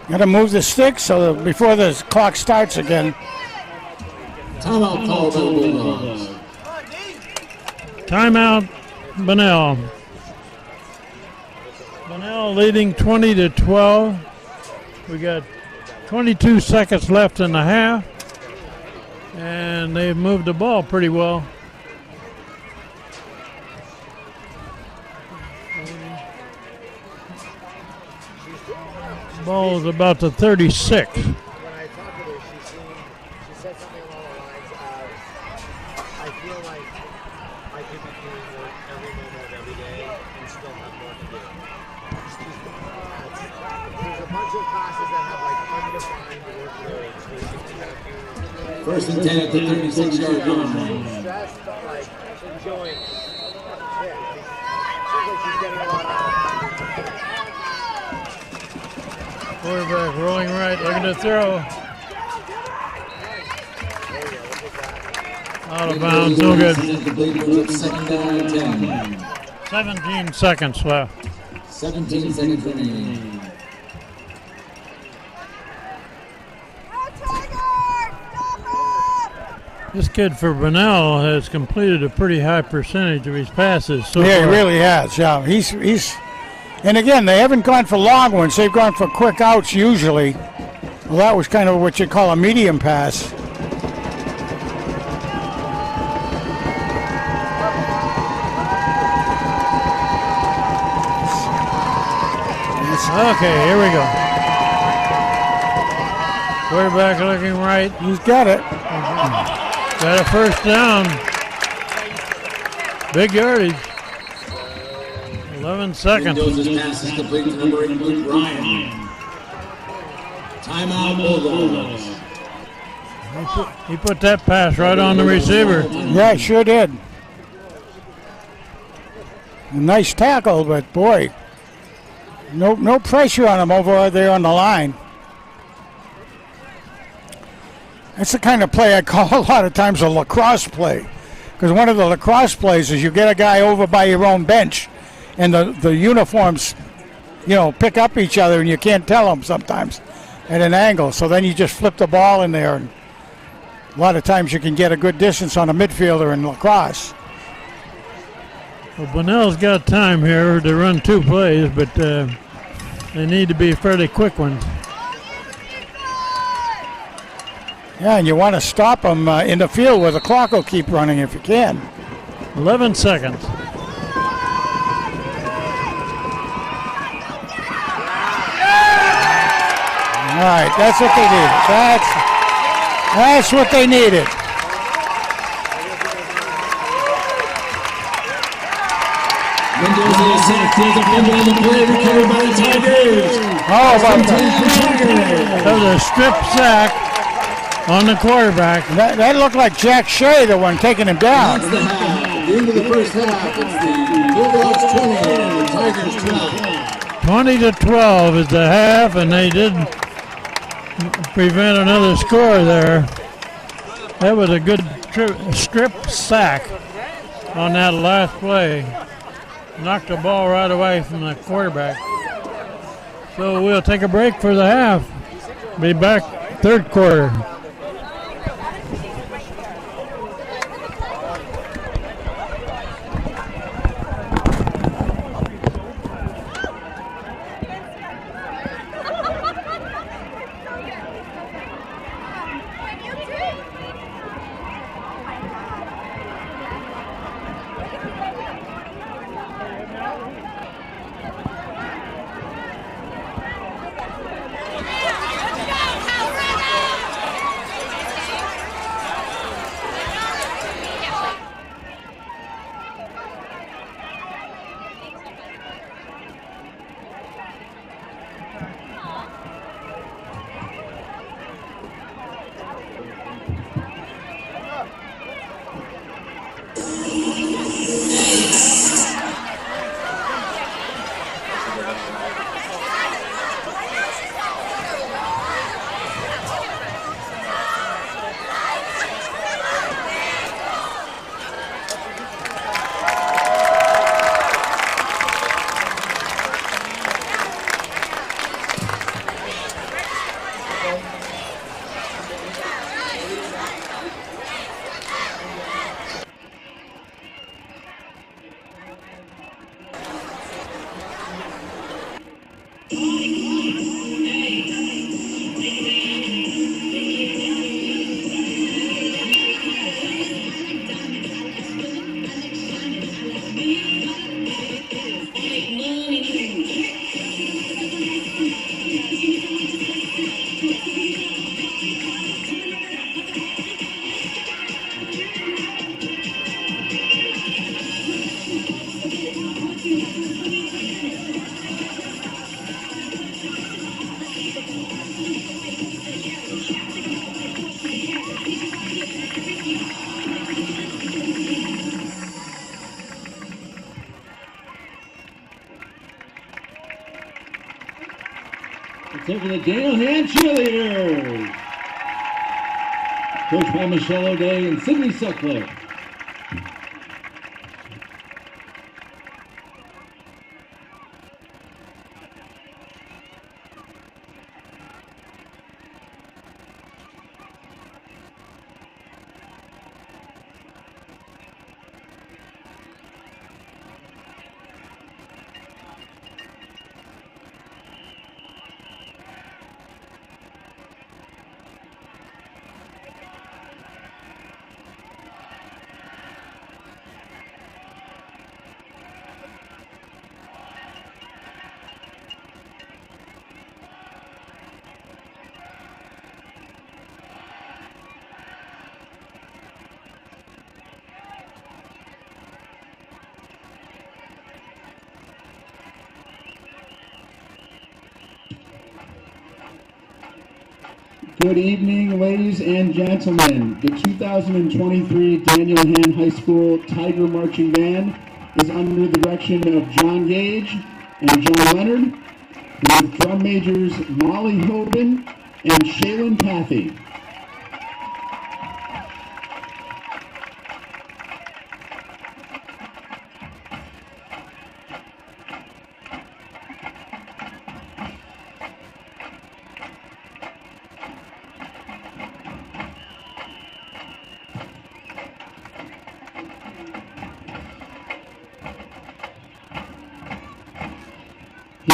Got to move the stick so that before the clock starts again. Timeout call by the Bulldogs. Timeout, Bunnell. Bunnell leading 20-12. We got 22 seconds left in the half, and they've moved the ball pretty well. Ball is about the 36. When I talked to her, she said something along the lines of, I feel like I could be doing work every moment of every day and still have more to do. There's a bunch of classes that have like undefined workloads where you just kind of do. First and 10 at the 36-yard line. Stressed, but like enjoying it. Yeah. Seems like she's getting a lot out of it. Quarterback rolling right, looking to throw. Out of bounds, no good. Second down and 10. 17 seconds left. 17 seconds remaining. This kid for Bunnell has completed a pretty high percentage of his passes so Yeah, he far. really has. Yeah, he's. And again, they haven't gone for long ones. They've gone for quick outs usually. Well, that was kind of what you call a medium pass. Okay, here we go. Quarterback looking right. He's got it. Got a first down. Big yardage. 11 seconds. Mendoza's pass is complete to number 8, Luke Ryan. Timeout, Bulldogs. He put that pass right on the receiver. Yeah, he sure did. A nice tackle, but boy, no pressure on him over there on the line. That's the kind of play I call a lot of times a lacrosse play. Because one of the lacrosse plays is you get a guy over by your own bench and the uniforms, pick up each other and you can't tell them sometimes at an angle. So then you just flip the ball in there. And a lot of times you can get a good distance on a midfielder in lacrosse. Well, Bunnell's got time here to run two plays, but they need to be fairly quick ones. Yeah, and you want to stop them in the field where the clock will keep running if you can. 11 seconds. All right, that's what they needed. That's what they needed. Mendoza is sacked. Here's a fumble on the play, recovered by the Tigers. How about that? That was a strip sack on the quarterback. That looked like Jack Shea, the one taking him down. That's the half. At the end of the first half, it's the Bulldogs 20 and the Tigers 12. 20-12 is the half, and they did prevent another score there. That was a good strip sack on that last play. Knocked the ball right away from the quarterback. So we'll take a break for the half. Be back third quarter. Taking the Daniel Hand cheerleaders. coached by Michelle O'Day and Sydney Sutcliffe. Good evening, ladies and gentlemen. The 2023 Daniel Han High School Tiger Marching Band is under the direction of John Gage and John Leonard, with drum majors Molly Hoban and Shaylin Pathy.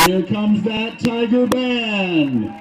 Here comes that Tiger Band.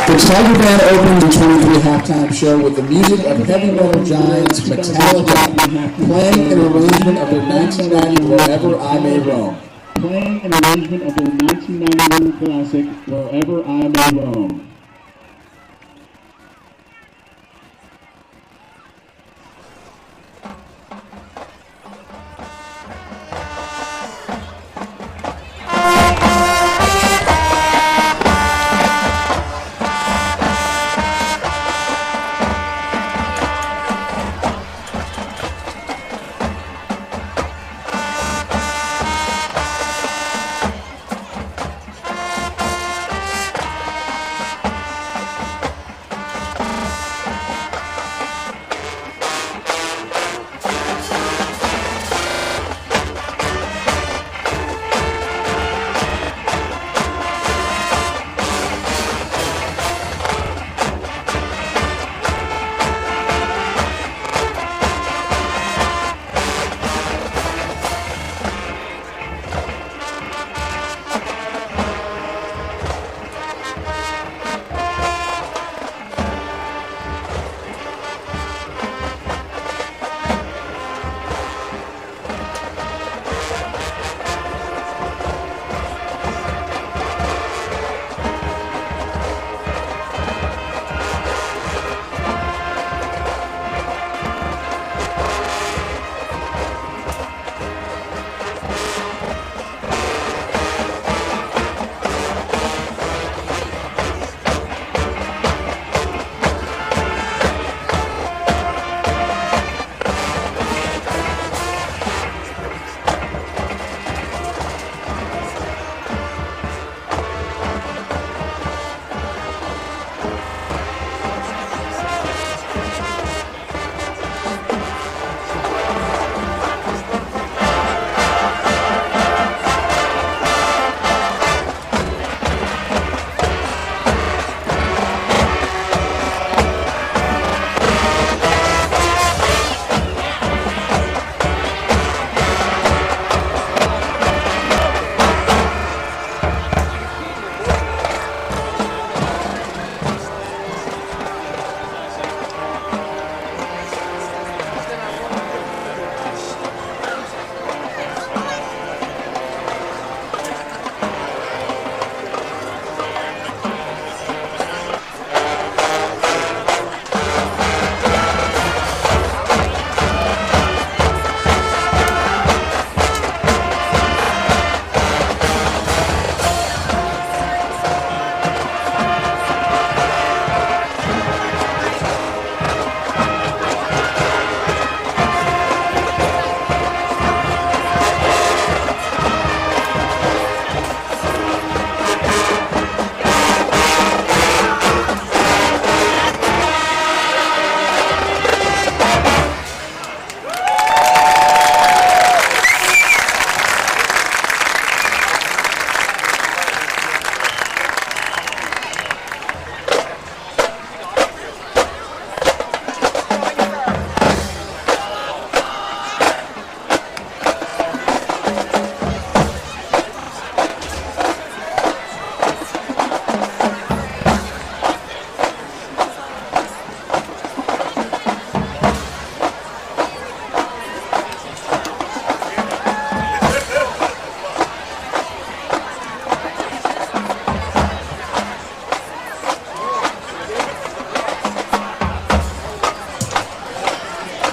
The Tiger Band opened the 23 halftime show with the music of heavy metal giants Metallica, playing an arrangement of their 1990 Wherever I May Roam. Playing an arrangement of their 1991 classic Wherever I May Roam.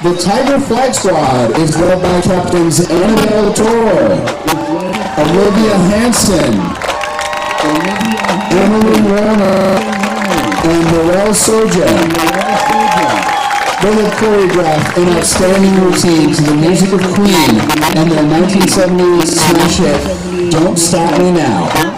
The Tiger Flag Squad is led by Captains Annabelle Toro, Olivia Hansen, Emily Warner, and Noelle Soja. They have choreographed an outstanding routine to the music of Queen and their 1970s smash hit, Don't Stop Me Now.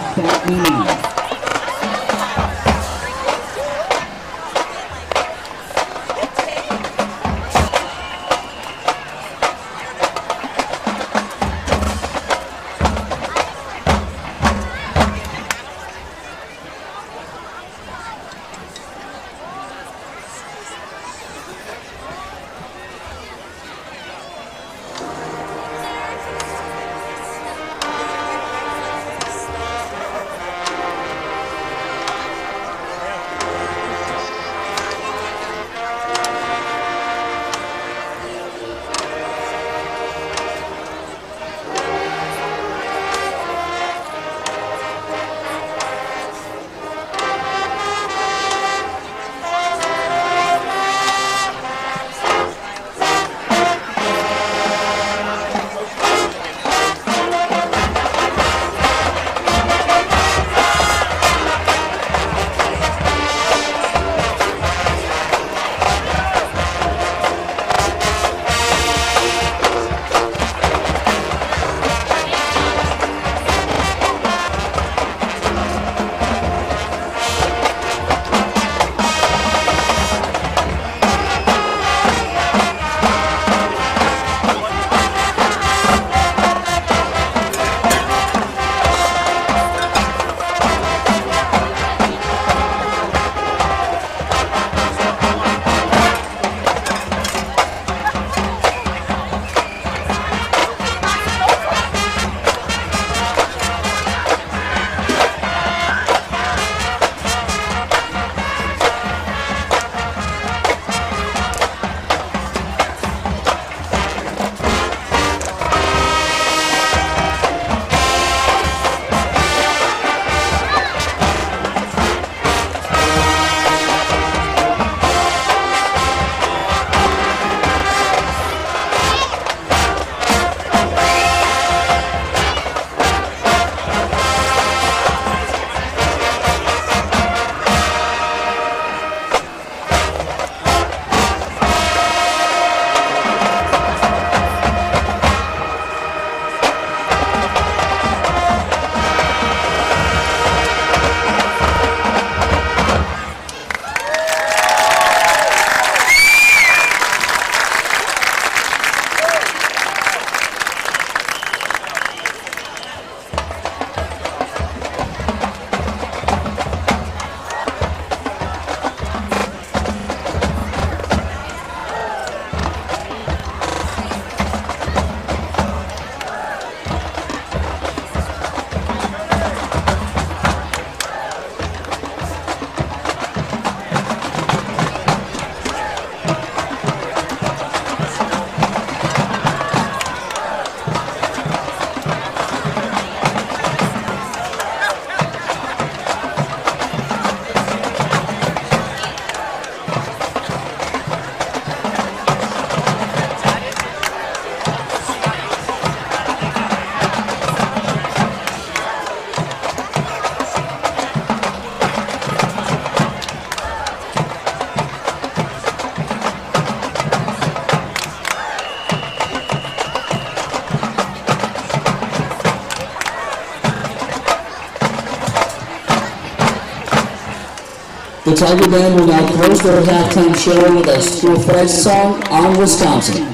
The Tiger Band will now close their halftime show with a school flag song on Wisconsin.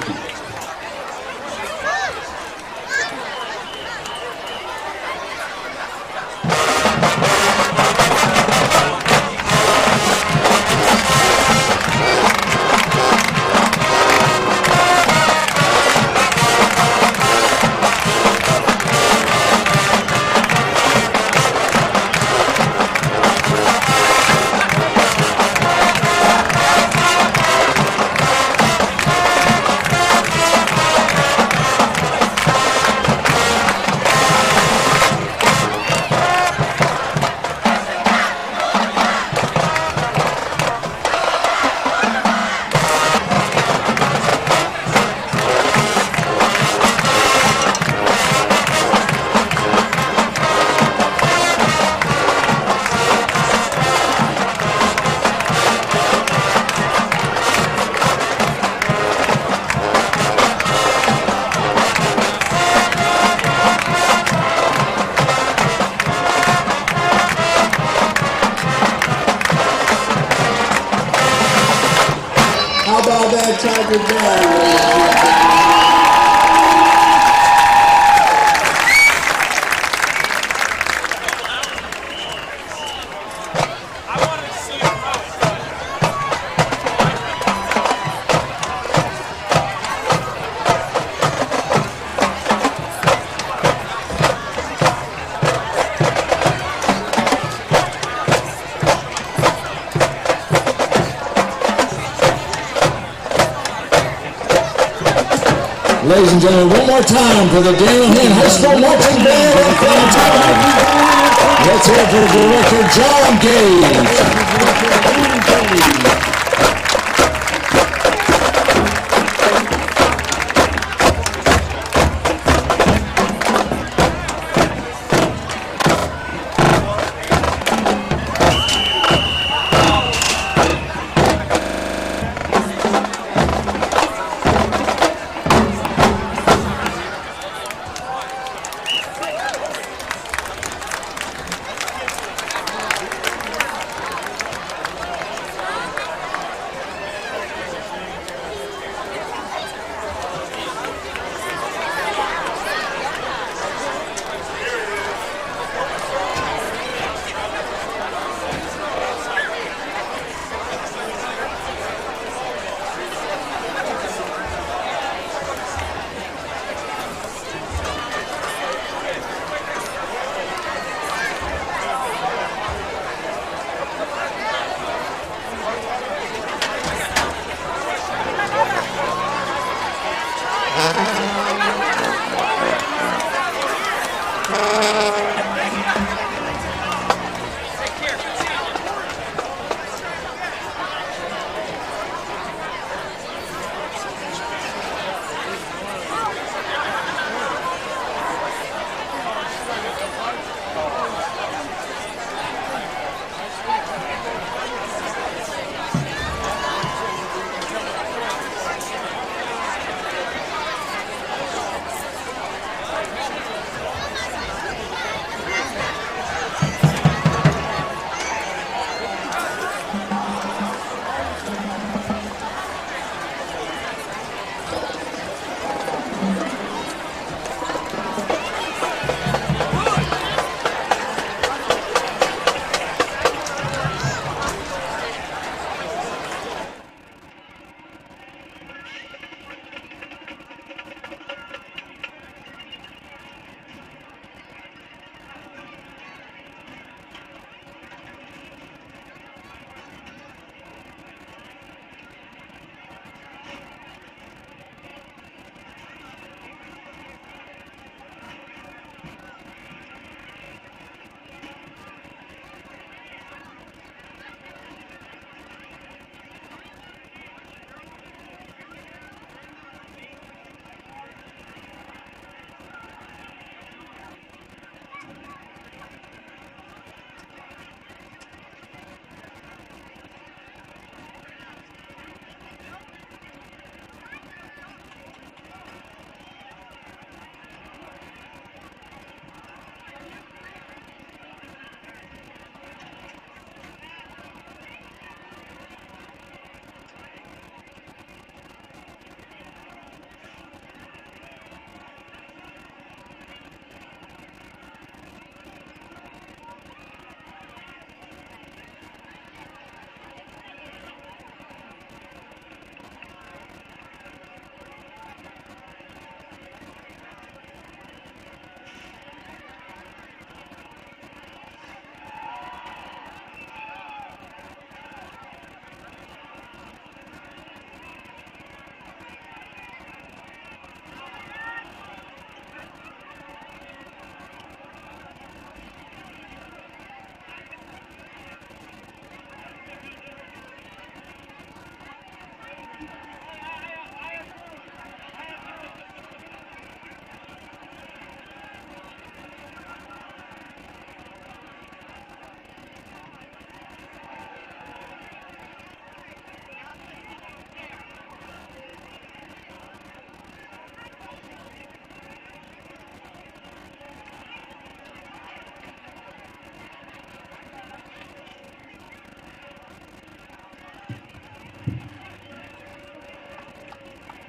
How about that Tiger ball? Ladies and gentlemen, one more time for the Daniel Hand High School Marching Band at final time. Let's hear it for Director John Gage.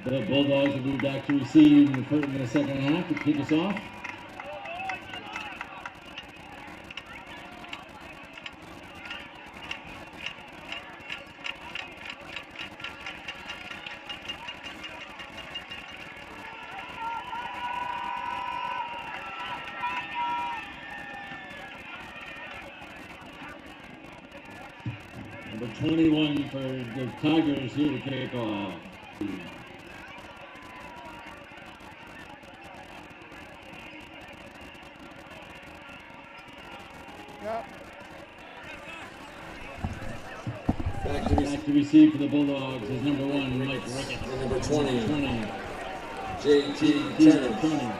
The Bulldogs will be back to receive in the second half to kick us off. Number 21 for the Tigers here to kick off. Back to receive for the Bulldogs is number 1, Mike Rickett. And number 20, J.T. Turner.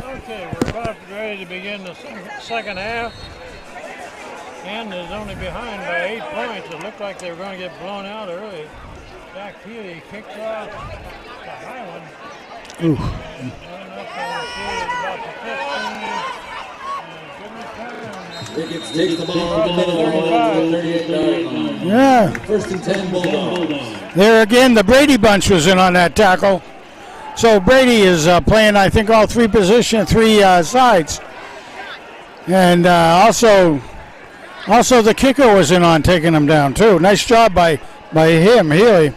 Okay, we're about ready to begin the second half. And is only behind by 8 points. It looked like they were going to get blown out early. Jack Healy kicks off the high one. Ooh. Going up on the field about the 15. Ricketts takes the ball to the middle of the 38-yard line. Yeah. First and 10 Bulldogs. There again, the Brady bunch was in on that tackle. So Brady is playing, I think, all three sides. And also the kicker was in on taking him down, too. Nice job by him, Healy.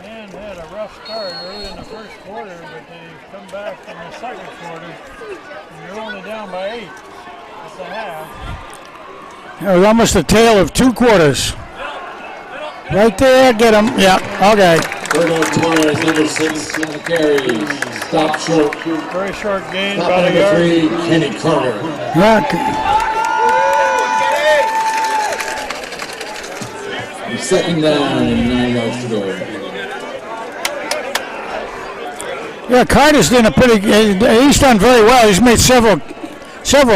And had a rough start early in the first quarter, but they come back in the second quarter. And you're only down by 8 at the half. It was almost a tale of 2 quarters. Right there, get him. Yeah, okay. Bernard Torres, number 6, on the carry. Stop short. Very short gain, Stop about a number yard. 3, Kenny Carter. Yeah. Second down and 9 yards to go. Yeah, Carter's done he's done very well. He's made several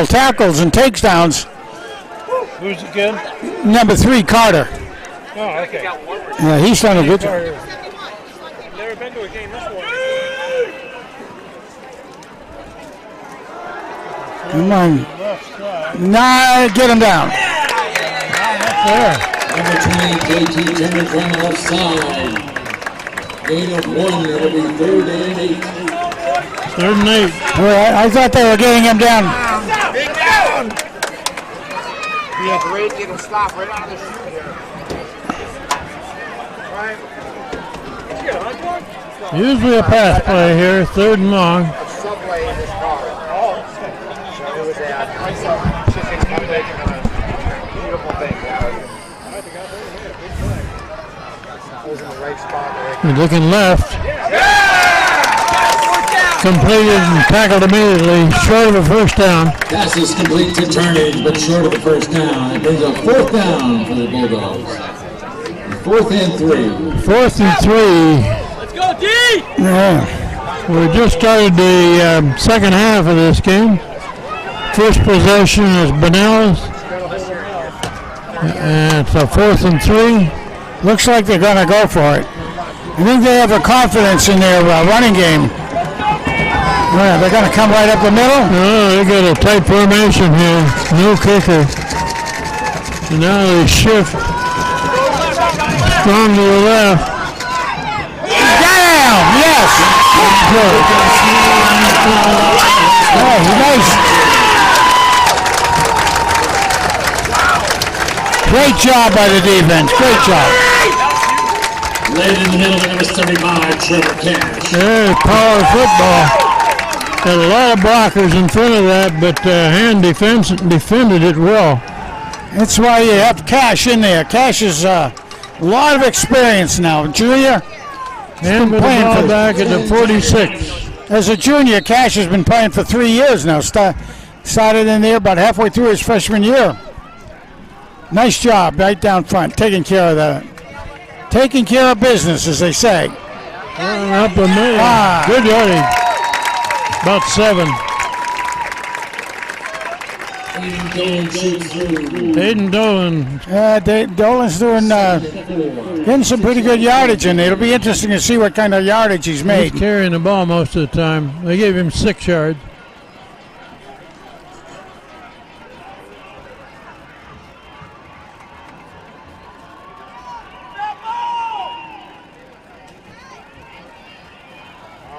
tackles and takedowns. Who's the kid? Number 3, Carter. Oh, okay. Yeah, he's done a good job. Never been to a game this morning. Come on. Left side. Nah, get him down. There. Number 20, J.T. Turner on the left side. Gain of 1, it'll be 3rd and 8. 3rd and 8. Well, I thought they were getting him down. Big down! Yeah, great. Get him stop right out of the shoe here. Right. Usually a pass play here, 3rd and long. A subway in this car. Oh. So it was a nice chicken subway. Beautiful thing. I was in the right spot there. He's looking left. Completed and tackled immediately, short of a first down. Pass is complete to Turnage, but short of the first down. It brings up 4th down for the Bulldogs. 4th and 3. 4th and 3. Let's go, D! Yeah. We just started the second half of this game. First possession is Bunnell's. And it's a 4th and 3. Looks like they're going to go for it. I think they have a confidence in their running game. Yeah, they're going to come right up the middle. Oh, they got a tight formation here. No kicker. And now they shift. Strong to the left. Down! Yes! Oh, nice. Great job by the defense. Great job. Late in the middle, number 75, Trevor Cash. There's power football. Got a lot of blockers in front of that, but hand defense defended it well. That's why you have Cash in there. Cash is a lot of experience now. Junior. And with the ball back at the 46. As a junior, Cash has been playing for 3 years now. Started in there about halfway through his freshman year. Nice job right down front, taking care of that. Taking care of business, as they say. Up the middle. Good yardage. About 7. Hayden Dolan. Dolan's doing getting some pretty good yardage in there. It'll be interesting to see what kind of yardage he's made. He's carrying the ball most of the time. They gave him 6 yards.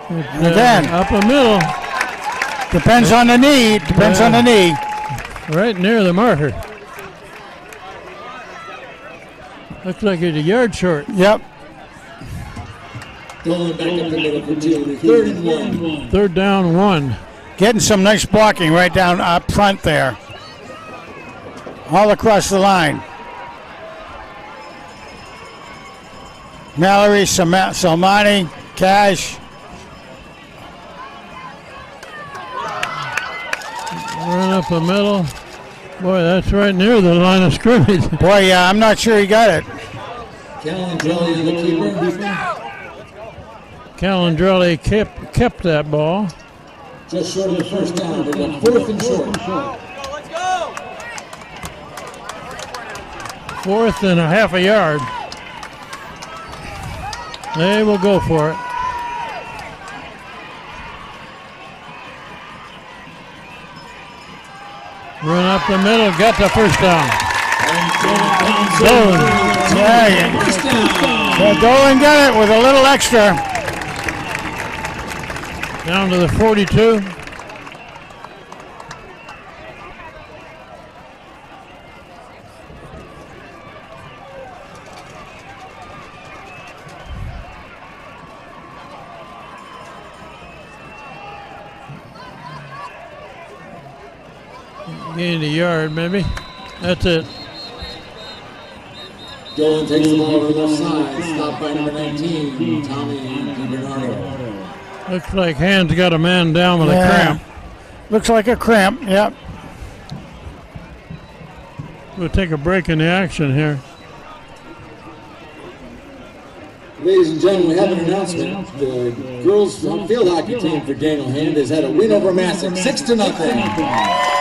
Again. Up the middle. Depends on the knee. Depends on the knee. Right near the marker. Looks like it's a yard short. Yep. Going back up the middle for 2. 3rd and 1. 3rd down 1. Getting some nice blocking right down up front there. All across the line. Mallory, Salmani, Cash. Run up the middle. Boy, that's right near the line of scrimmage. Boy, yeah, I'm not sure he got it. Calandrelli, the keeper. Calandrelli kept that ball. Just short of the 1st down. They got 4th and short. 4th and a half a yard. They will go for it. Run up the middle, got the 1st down. Dolan. Yeah, Dolan got it with a little extra. Down to the 42. Gained a yard, maybe. That's it. Dolan takes the ball to the left side. Stopped by number 19, Tommy DiBernardo. Looks like Hand's got a man down with a Yeah. cramp. Looks like a cramp, yep. We'll take a break in the action here. Ladies and gentlemen, we have an announcement. The girls field hockey team for Daniel Hand has had a win over Massac, 6-0.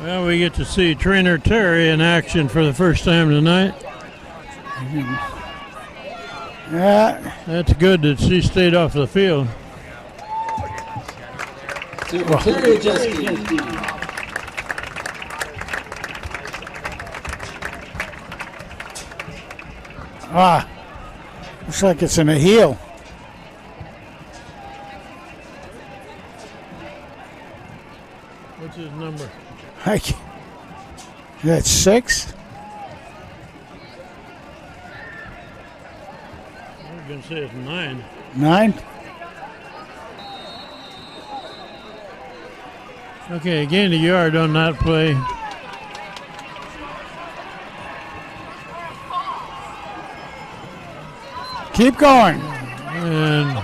Well, we get to see Trainer Terry in action for the first time tonight. Yeah. That's good that she stayed off the field. Terry Jeske. Looks like it's in a heel. What's his number? That's 6. I was going to say it's 9. 9. Okay, gained a yard on that play. Keep going. And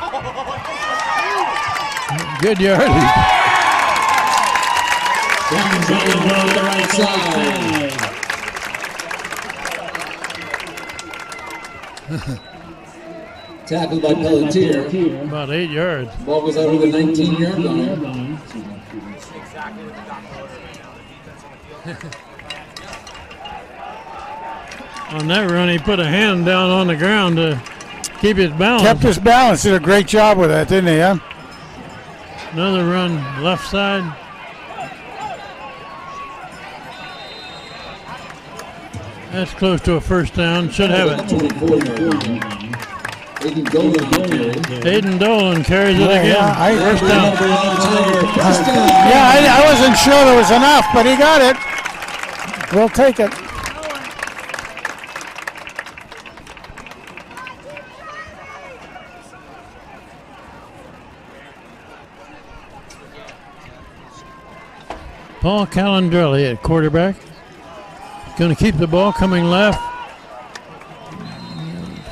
good yardage. Down the right side. Tackled by Pelletier. About 8 yards. Ball goes out over the 19-yard line. On that run, he put a hand down on the ground to keep his balance. Kept his balance. Did a great job with that, didn't he? Huh? Another run left side. That's close to a first down. Should have it. Aiden Dolan carries it again. First down. Yeah, I wasn't sure there was enough, but he got it. We'll take it. Paul Calandrelli at quarterback. Going to keep the ball coming left.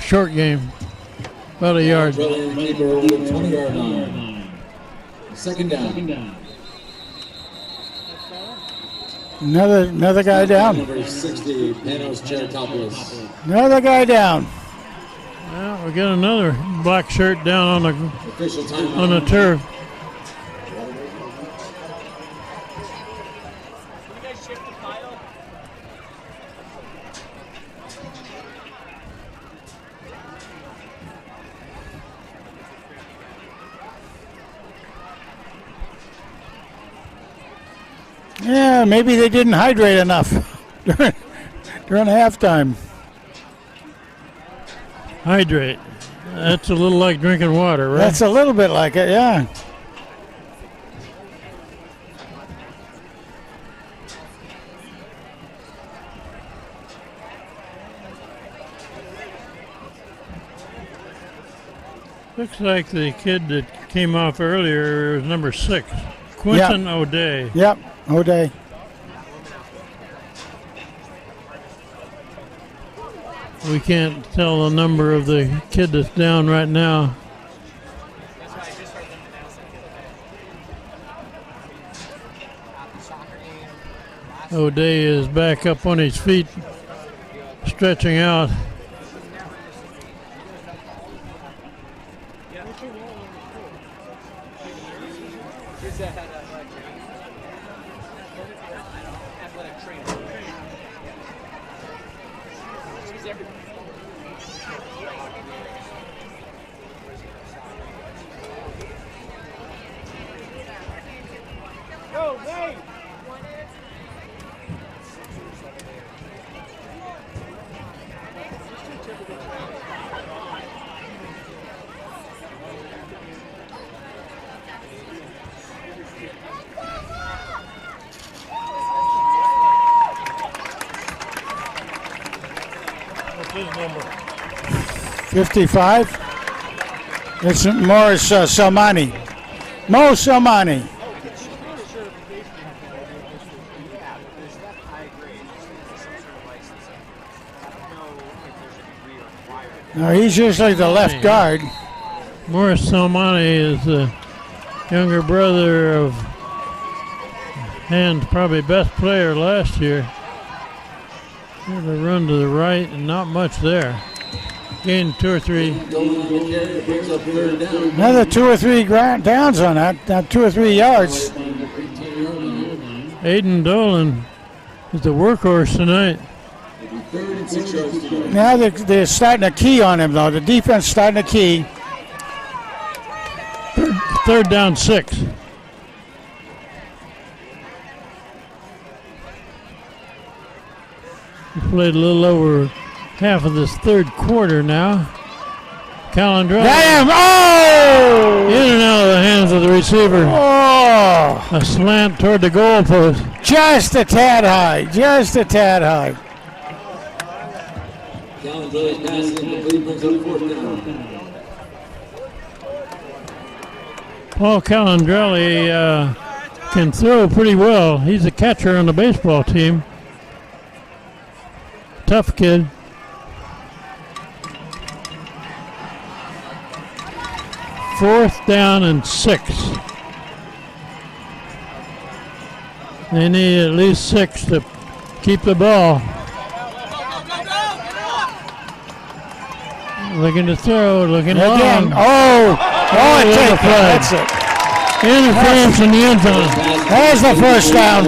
Short game. About a yard. 20-yard line. Second down. Another guy down. Number 60, Panos Cheritopoulos. Another guy down. Well, we got another black shirt down Official time on the turf. Yeah, maybe they didn't hydrate enough during halftime. Hydrate. That's a little like drinking water, right? That's a little bit like it, yeah. Looks like the kid that came off earlier was number 6, Quentin O'Day. Yep, O'Day. We can't tell the number of the kid that's down right now. That's why I just heard them announce at the soccer game. O'Day is back up on his feet, stretching out. Athletic trainer. She's everywhere. Go, Nate! 55. It's Morris Salmani. Mo Salmani. No, he's usually the left guard. Morris Salmani is the younger brother of and probably best player last year. Here's a run to the right and not much there. Gained 2 or 3. Another 2 or 3 downs on that, 2 or 3 yards. Aiden Dolan is the workhorse tonight. Now they're starting to key on him, though. The defense starting to key. Third down 6. We played a little over half of this third quarter now. Calendra. Damn! Oh! In and out of the hands of the receiver. Oh! A slant toward the goalpost. Just a tad high. Just a tad high. Paul Calandrelli can throw pretty well. He's a catcher on the baseball team. Tough kid. Fourth down and 6. They need at least 6 to keep the ball. Looking to throw, looking Again. long. Oh! Oh, it there's take a flag. That's it. Interference in the end zone. There's the first down.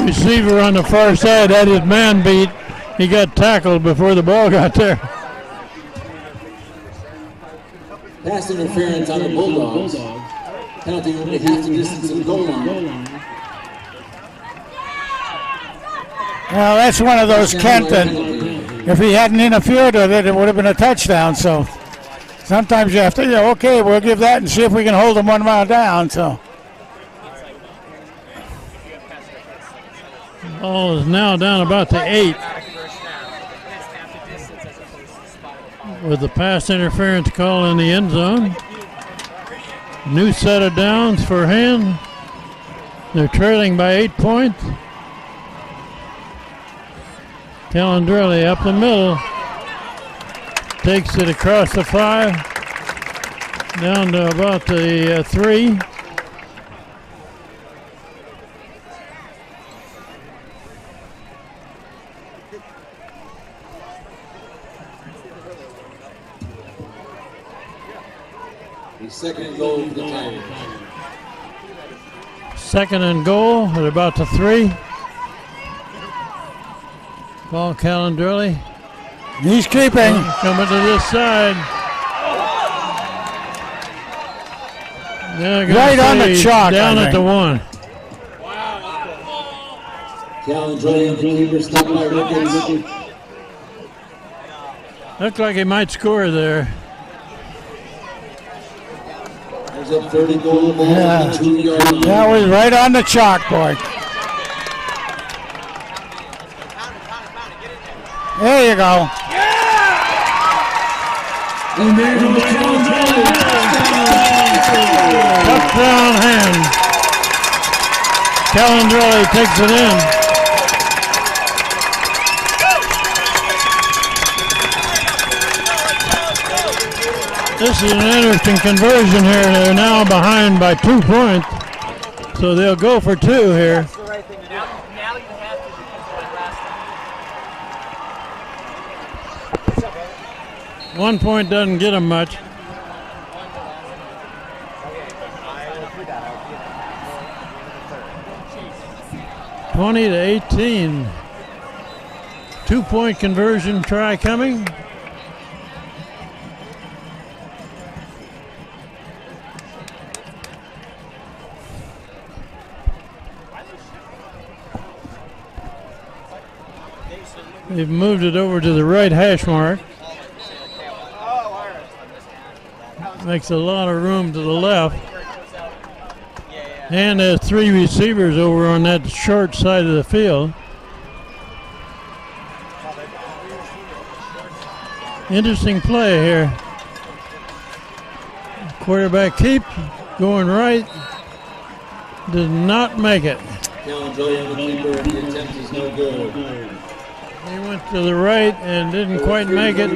Receiver on the far side had his man beat. He got tackled before the ball got there. Pass interference on the Bulldogs. Penalty will be half the distance of the goal line. Well, that's one of those Kenton. If he hadn't interfered with it, it would have been a touchdown. So sometimes you have to, okay, we'll give that and see if we can hold them 1 mile down. So Ball is now down about to 8 with the pass interference call in the end zone. New set of downs for Hen. They're trailing by 8 points. Calandrelli up the middle. Takes it across the 5. Down to about the 3. Second and goal for the Tigers. Second and goal at about the 3. Paul Calandrelli he's keeping. coming to this side. Yeah, gonna Right on the say chalk, down I at the think. 1. Callan Dre, the keeper, stopped by Ricketts. Looked like he might score there. There's a 30-goal ball Yeah. from the 2-yard line. That was right on the chalk, boy. There you go. And there goes Callan Dre. Touchdown hand. Calendrelli takes it in. This is an interesting conversion here. They're now behind by 2 points. So they'll go for 2 here. That's the right thing to do. Now you have to because of that last time. 1 point doesn't get them much. I will do that. I'll be 20 to 18. 2-point conversion try coming. They've moved it over to the right hash mark. Makes a lot of room to the left. And there's 3 receivers over on that short side of the field. Interesting play here. Quarterback keep going right. Did not make it. Callan Dre, the keeper, the attempt is no good. He went to the right and didn't quite make it.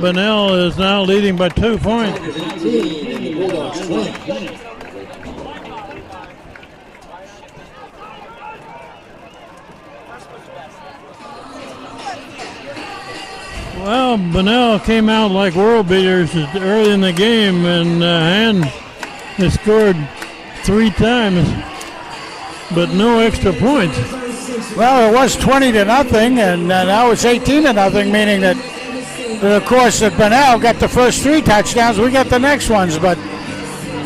Bunnell is now leading by 2 points. Tigers 18 and the Bulldogs 20. Well, Bunnell came out like world beaters early in the game, and Hand has scored 3 times, but no extra points. Well, it was 20 to nothing, and now it's 18 to nothing, meaning that, of course, that Bunnell got the first 3 touchdowns. We got the next ones, but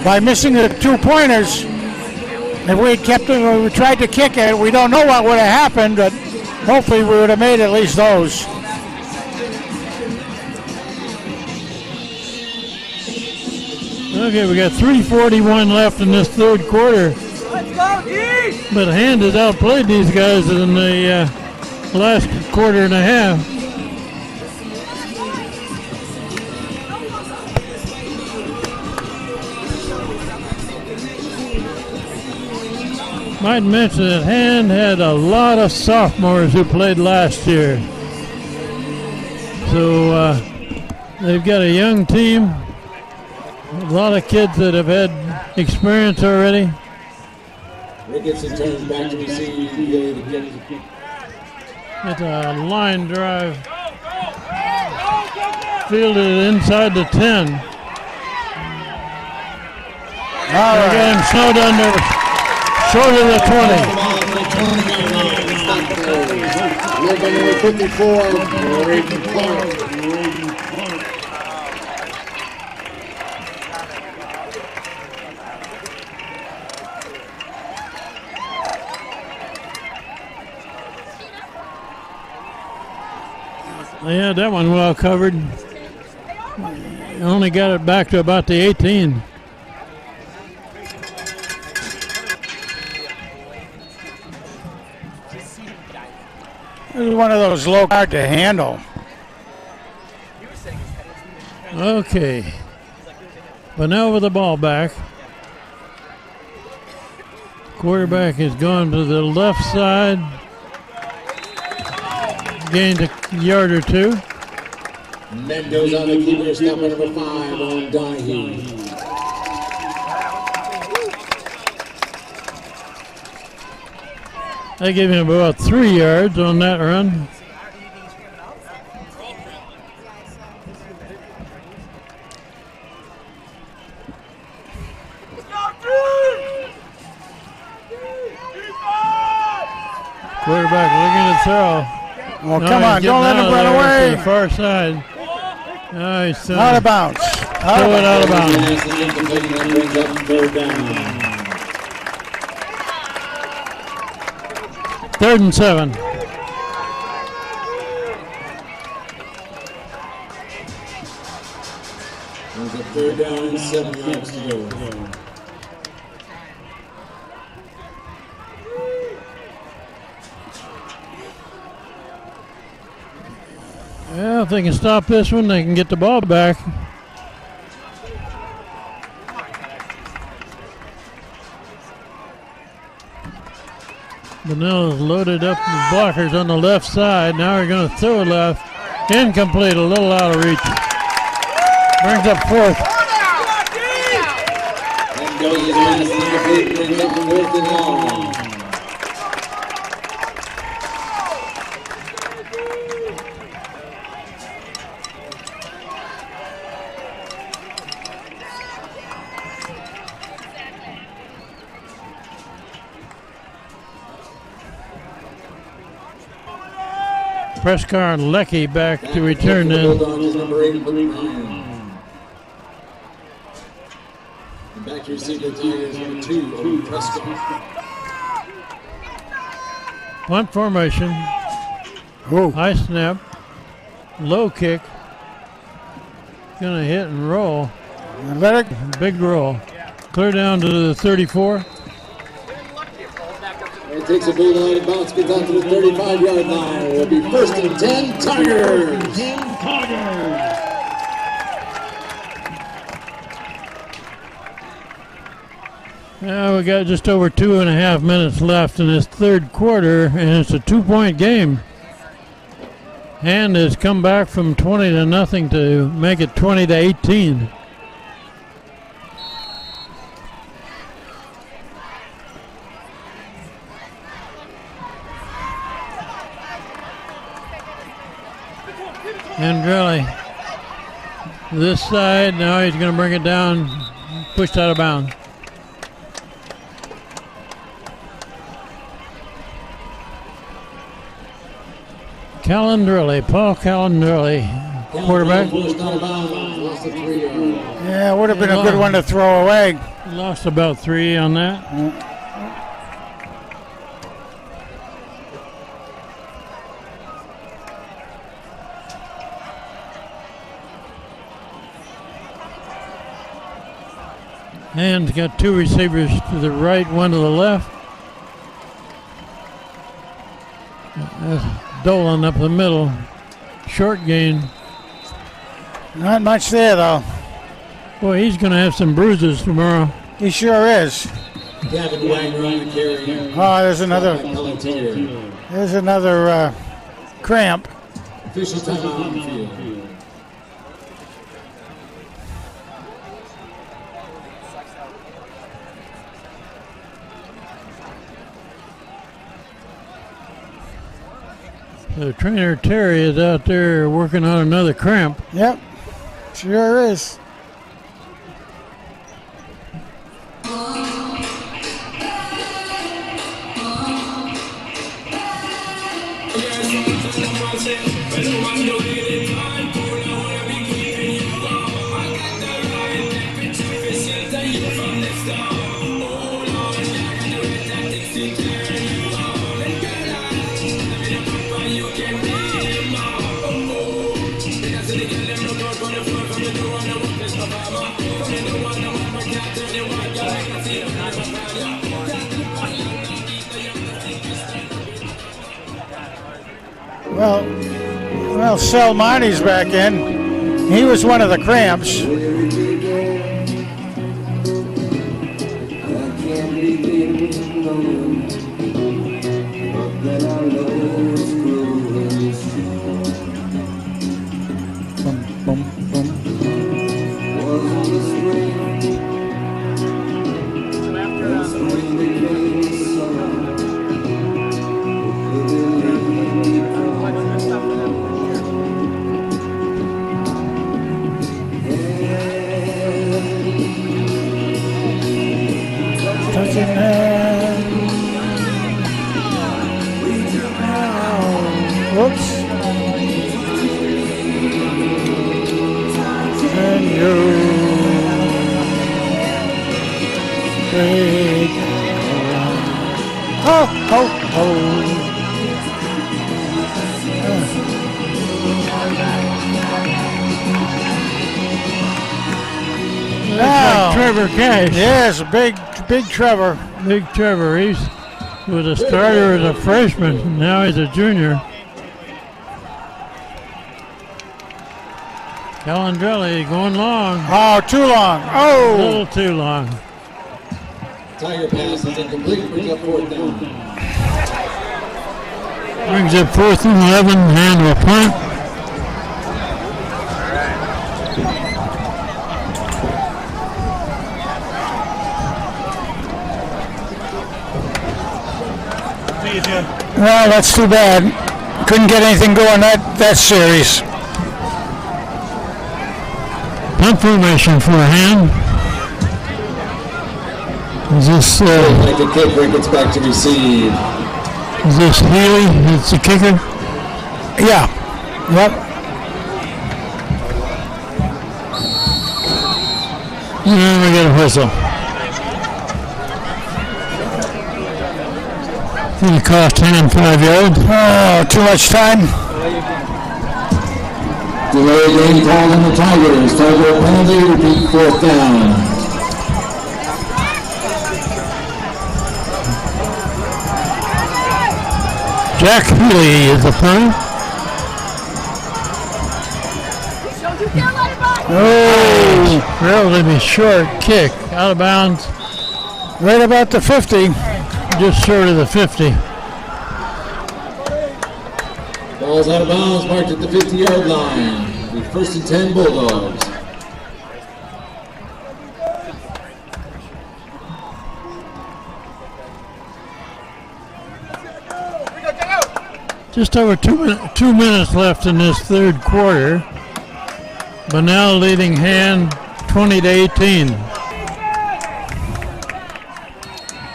by missing the 2-pointers, if we kept it, we tried to kick it, we don't know what would have happened, but hopefully we would have made at least those. Okay, we got 3:41 left in this third quarter. Let's go, D! But Hand has outplayed these guys in the last quarter and a half. Might mention that Hand had a lot of sophomores who played last year. So they've got a young team, a lot of kids that have had experience already. Ricketts turns back to receive. It's a line drive. Fielded inside the 10. All They right. got him snowed under, short of the 20. Number 54, Braden Clark. They had that one well covered. Only got it back to about the 18. This is one of those low hard to handle. Okay. Bunnell with the ball back. Quarterback has gone to the left side. Gained a yard or 2. Mendoza, the keeper, stop at number 5 on Donahue. They gave him about 3 yards on that run. Quarterback looking to throw. Oh, No, come he's on, don't let getting him out run of there away. to the far side. Nice. Out of bounds. Throw it out of bounds. Brings up third down. 3rd and 7. Brings up third down and 7 yards to go. Yeah, if they can stop this one, they can get the ball back. Bunnell has loaded up the blockers on the left side. Now we're going to throw it left. Incomplete, a little out of reach. Brings up 4th. And goes to the last incomplete, brings up 4th and long. Prescar and Lecky back to return in. Back to receiver Tigers number 2, Prescott. Punt formation. High snap. Low kick. Gonna hit and roll. Let it. Big roll. Clear down to the 34. It takes a big line of bounce, gets out to the 35-yard line. It'll be 1st and 10, Tigers. Now we got just over 2.5 minutes left in this 3rd quarter, and it's a 2-point game. Hand has come back from 20 to nothing to make it 20 to 18. Andrelli, this side, now he's going to bring it down, pushed out of bounds. Paul Calendrelli, quarterback. Yeah, would have been a good one to throw away. Lost about 3 on that. And got 2 receivers to the right, 1 to the left. Dolan up the middle. Short gain. Not much there, though. Boy, he's going to have some bruises tomorrow. He sure is. Gavin Wagner on the carry. Oh, there's another. There's another cramp. Official timeout on the field. The trainer Terry is out there working on another cramp. Yep, sure is. Well, Selmani's back in. He was one of the cramps. Whoops. Ho, ho, ho. Now, Trevor Cash. yes, big Trevor. Big Trevor. He was a starter as a freshman. Now he's a junior. Calandrelli going long. Oh, too long. A Oh, little too long. Tiger pass is incomplete, brings up fourth down. Brings up 4th and 11. Hand will punt. well, that's too bad. Couldn't get anything going that series. Punt formation for a hand. Is this Like the kicker gets back to receive. Healy? It's the kicker. Yeah. Yep. And we get a whistle. It cost hand 5 yards. Oh, too much time. Delay game called on the Tigers. Tiger penalty, repeat fourth down. Jack Healy is the punter. Oh, Relatively short kick. Out of bounds. right about the 50. Just short of the 50. Ball's out of bounds, marked at the 50-yard line. The 1st and 10 Bulldogs. Just over 2 minutes left in this third quarter. Bunnell leading hand 20-18.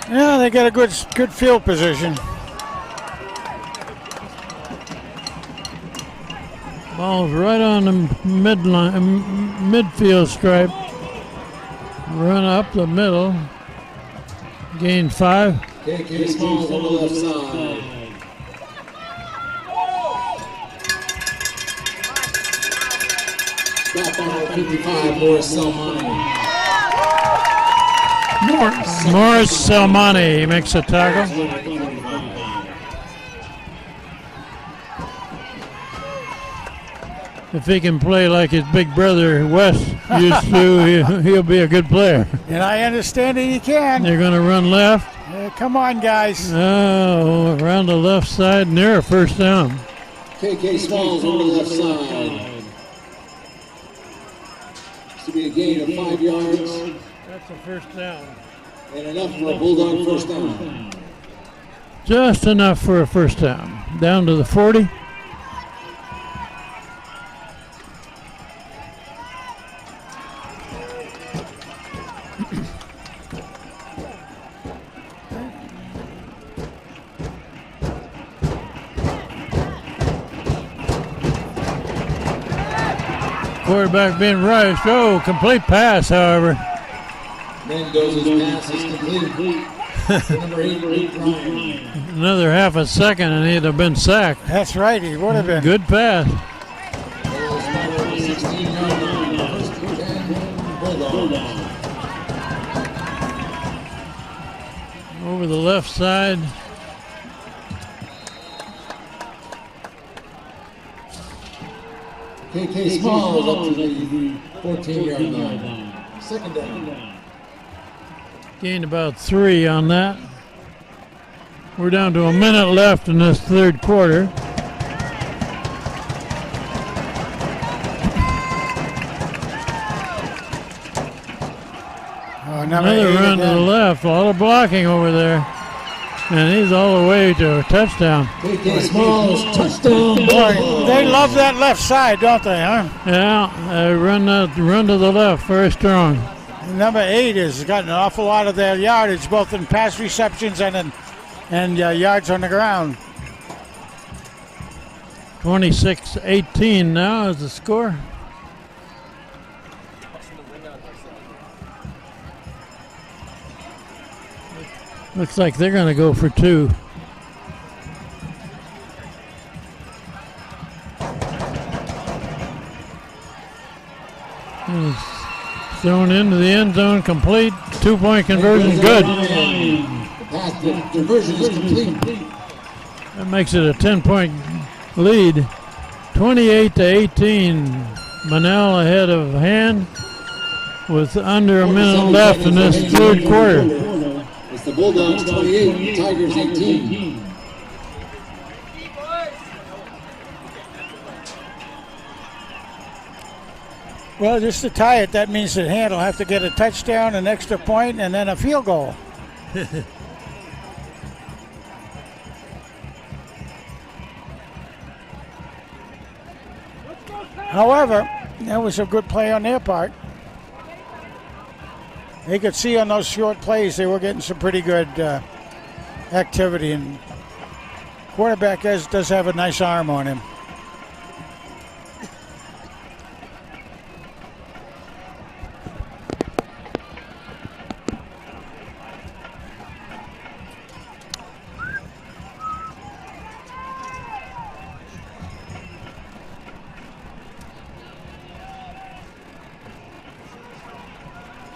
Yeah, they got a good field position. Ball's right on the midfield stripe. Run up the middle. Gain 5. KK Smalls on the left side. Stop on 55, Morris Selmani. Morris Selmani makes a tackle. If he can play like his big brother Wes used to, he'll be a good player. And I understand that he can. They're going to run left. Come on, guys. Oh, around the left side near a first down. KK Smalls on the left side. To be a gain of 5 yards That's a first down. and enough for a Bulldog first down. Just enough for a first down. Down to the 40. Quarterback being rushed. Oh, complete pass, however. Then goes his pass is complete. Number 8, Ryan. Another half a second and he'd have been sacked. That's right, he would have been. Good pass. Ball's back over the 16-yard line. 1st and 10 Bulldogs. Over the left side. KK Smalls up to the 14-yard line. 2nd down. Gained about 3 on that. We're down to a minute left in this third quarter. Another run to the left. A lot of blocking over there. And he's all the way to a touchdown. KK Smalls, touchdown. Boy, they love that left side, don't they, huh? Yeah, run to the left, very strong. Number 8 has gotten an awful lot of their yardage, both in pass receptions and yards on the ground. 26-18 now is the score. Looks like they're going to go for 2. Thrown into the end zone, complete. 2-point conversion, good. Pass conversion is complete. That makes it a 10-point lead. 28-18. Bunnell ahead of Hand with under a minute left in this third quarter. It's the Bulldogs 28, Tigers 18. Well, just to tie it, that means that Hand will have to get a touchdown, an extra point, and then a field goal. However, that was a good play on their part. They could see on those short plays they were getting some pretty good activity, and quarterback does have a nice arm on him.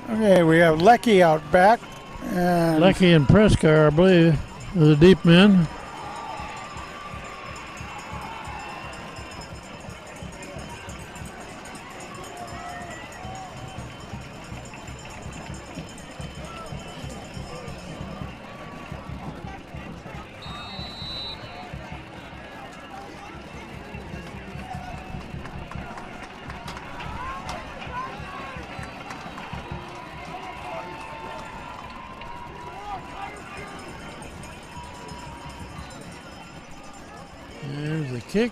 Okay, we have Lecky out back. And Lecky and Prescar, I believe, are the deep men. There's the kick.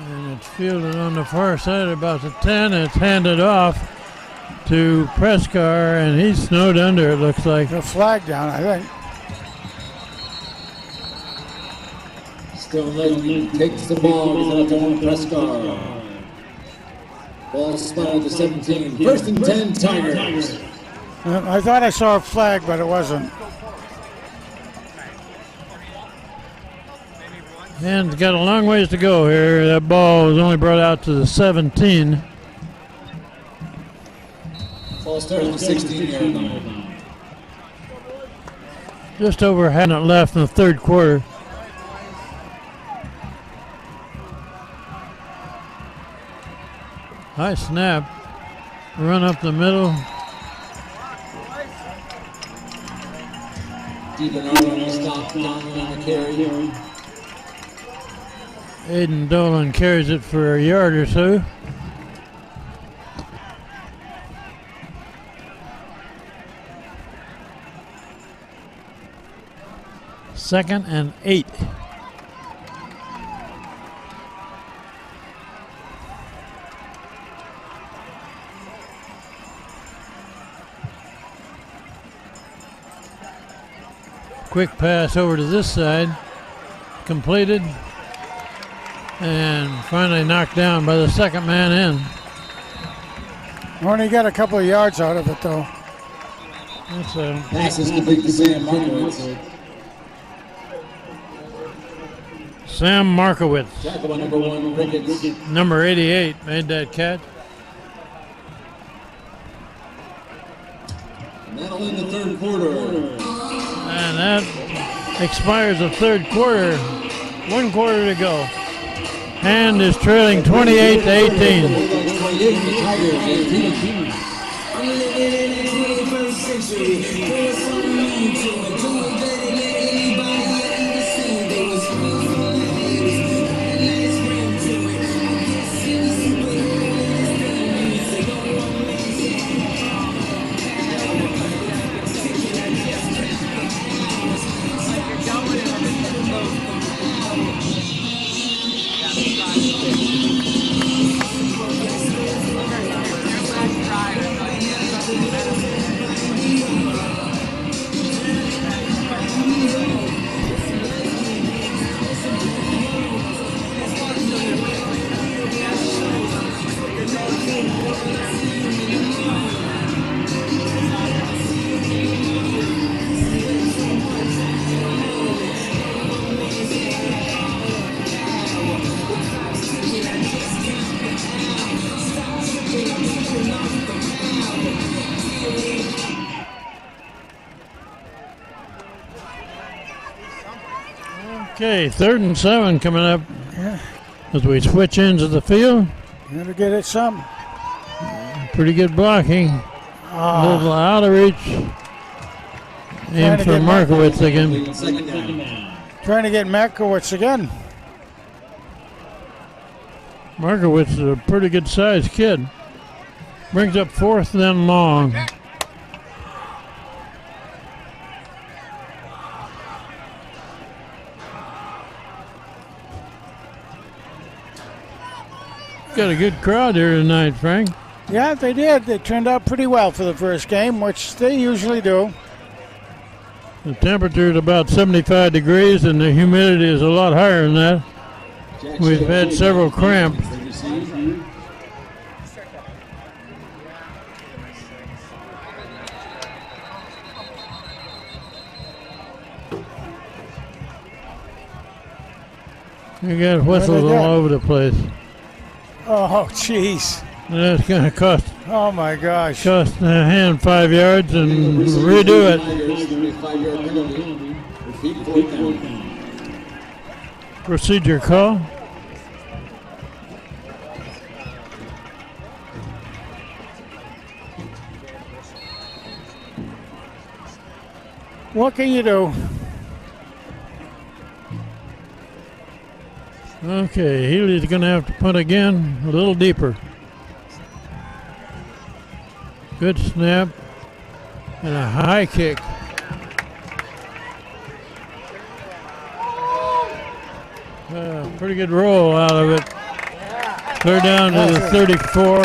And it's fielded on the far side about the 10. It's handed off to Prescar, and he's snowed under, it looks like. the flag down, I think. Still Lecky takes the ball. He's out to Prescar. Ball spotted to 17. First and 10, Tigers. I thought I saw a flag, but it wasn't. And got a long ways to go here. That ball was only brought out to the 17. Ball started at the 16-yard line. Just over half minute left in the third quarter. High snap. Run up the middle. Stephen Arnold will stop down on the carry. Aiden Dolan carries it for a yard or so. Second and 8. Quick pass over to this side. Completed. And finally knocked down by the second man in. Only got a couple of yards out of it, though. That's a Pass is complete to Sam Markowitz. Sam Markowitz, Tackle by number 1, Ricketts. number 88, made that catch. And that'll end the third quarter. And that expires the third quarter. 1 quarter to go. Hand is trailing 28 to 18. Bulldogs 28, the Tigers 18. Okay, 3rd and 7 coming up Yeah. as we switch ends of the field. Gonna get it some. Pretty good blocking. A little out of reach. Aim to for get Markowitz again. Second down. Trying to get Markowitz again. Markowitz is a pretty good sized kid. Brings up 4th and long. Got a good crowd here tonight, Frank. Yeah, they did. They turned out pretty well for the first game, which they usually do. The temperature is about 75 degrees and the humidity is a lot higher than that. We've had several cramps. We got whistles got? all over the place. Oh, jeez. That's going to cost Oh, my gosh. a hand 5 yards and redo it. 5-yard penalty. Repeat 4th down. Procedure call. What can you do? Okay, Healy's going to have to punt again, a little deeper. Good snap and a high kick. Pretty good roll out of it. They're down to the 34.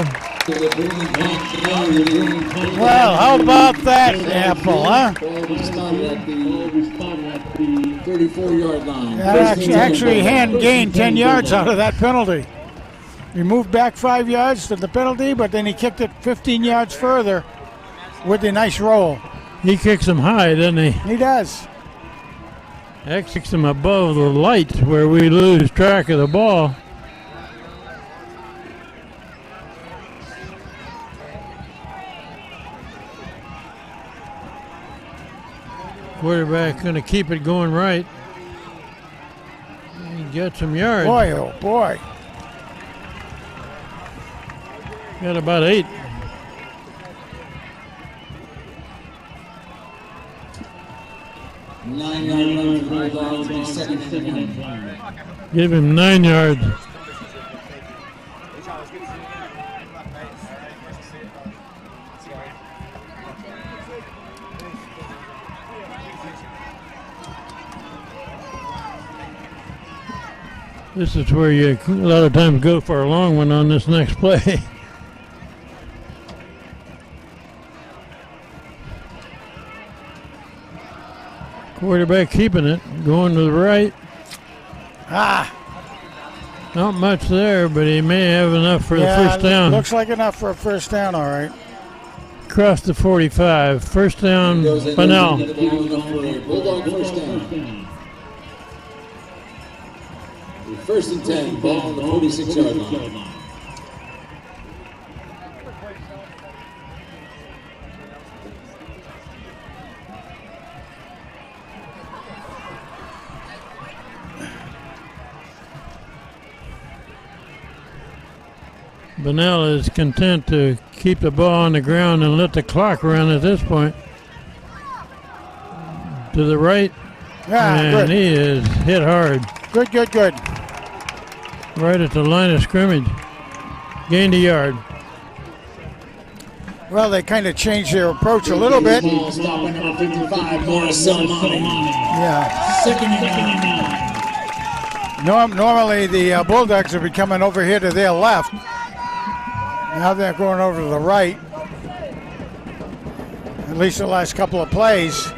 Well, how about that, Apple, huh? We started at the 34-yard line. That actually hand gained 10 yards out of that penalty. He moved back 5 yards to the penalty, but then he kicked it 15 yards further with the nice roll. He kicks him high, doesn't he? He does. That kicks him above the light where we lose track of the ball. Quarterback going to keep it going right. He got some yards. Boy, oh boy. Got about 8. Nine-yard run for the Bulldogs on 2nd and 1. Give him 9 yards. This is where you a lot of times go for a long one on this next play. Quarterback keeping it, going to the right. Not much there, but he may have enough for the first down. Looks like enough for a first down, all right. Across the 45. First down, Bunnell. Bulldog first down. 1st and 10, ball on the 46-yard line. Bunnell is content to keep the ball on the ground and let the clock run at this point. To the right, and good. he is hit hard. Good. Right at the line of scrimmage. Gained a yard. Well, they kind of changed their approach a little bit. Ball stop at number 55, Morris Salamani. Yeah. 2nd and 9. Normally the Bulldogs would be coming over here to their left. Now they're going over to the right. At least the last couple of plays.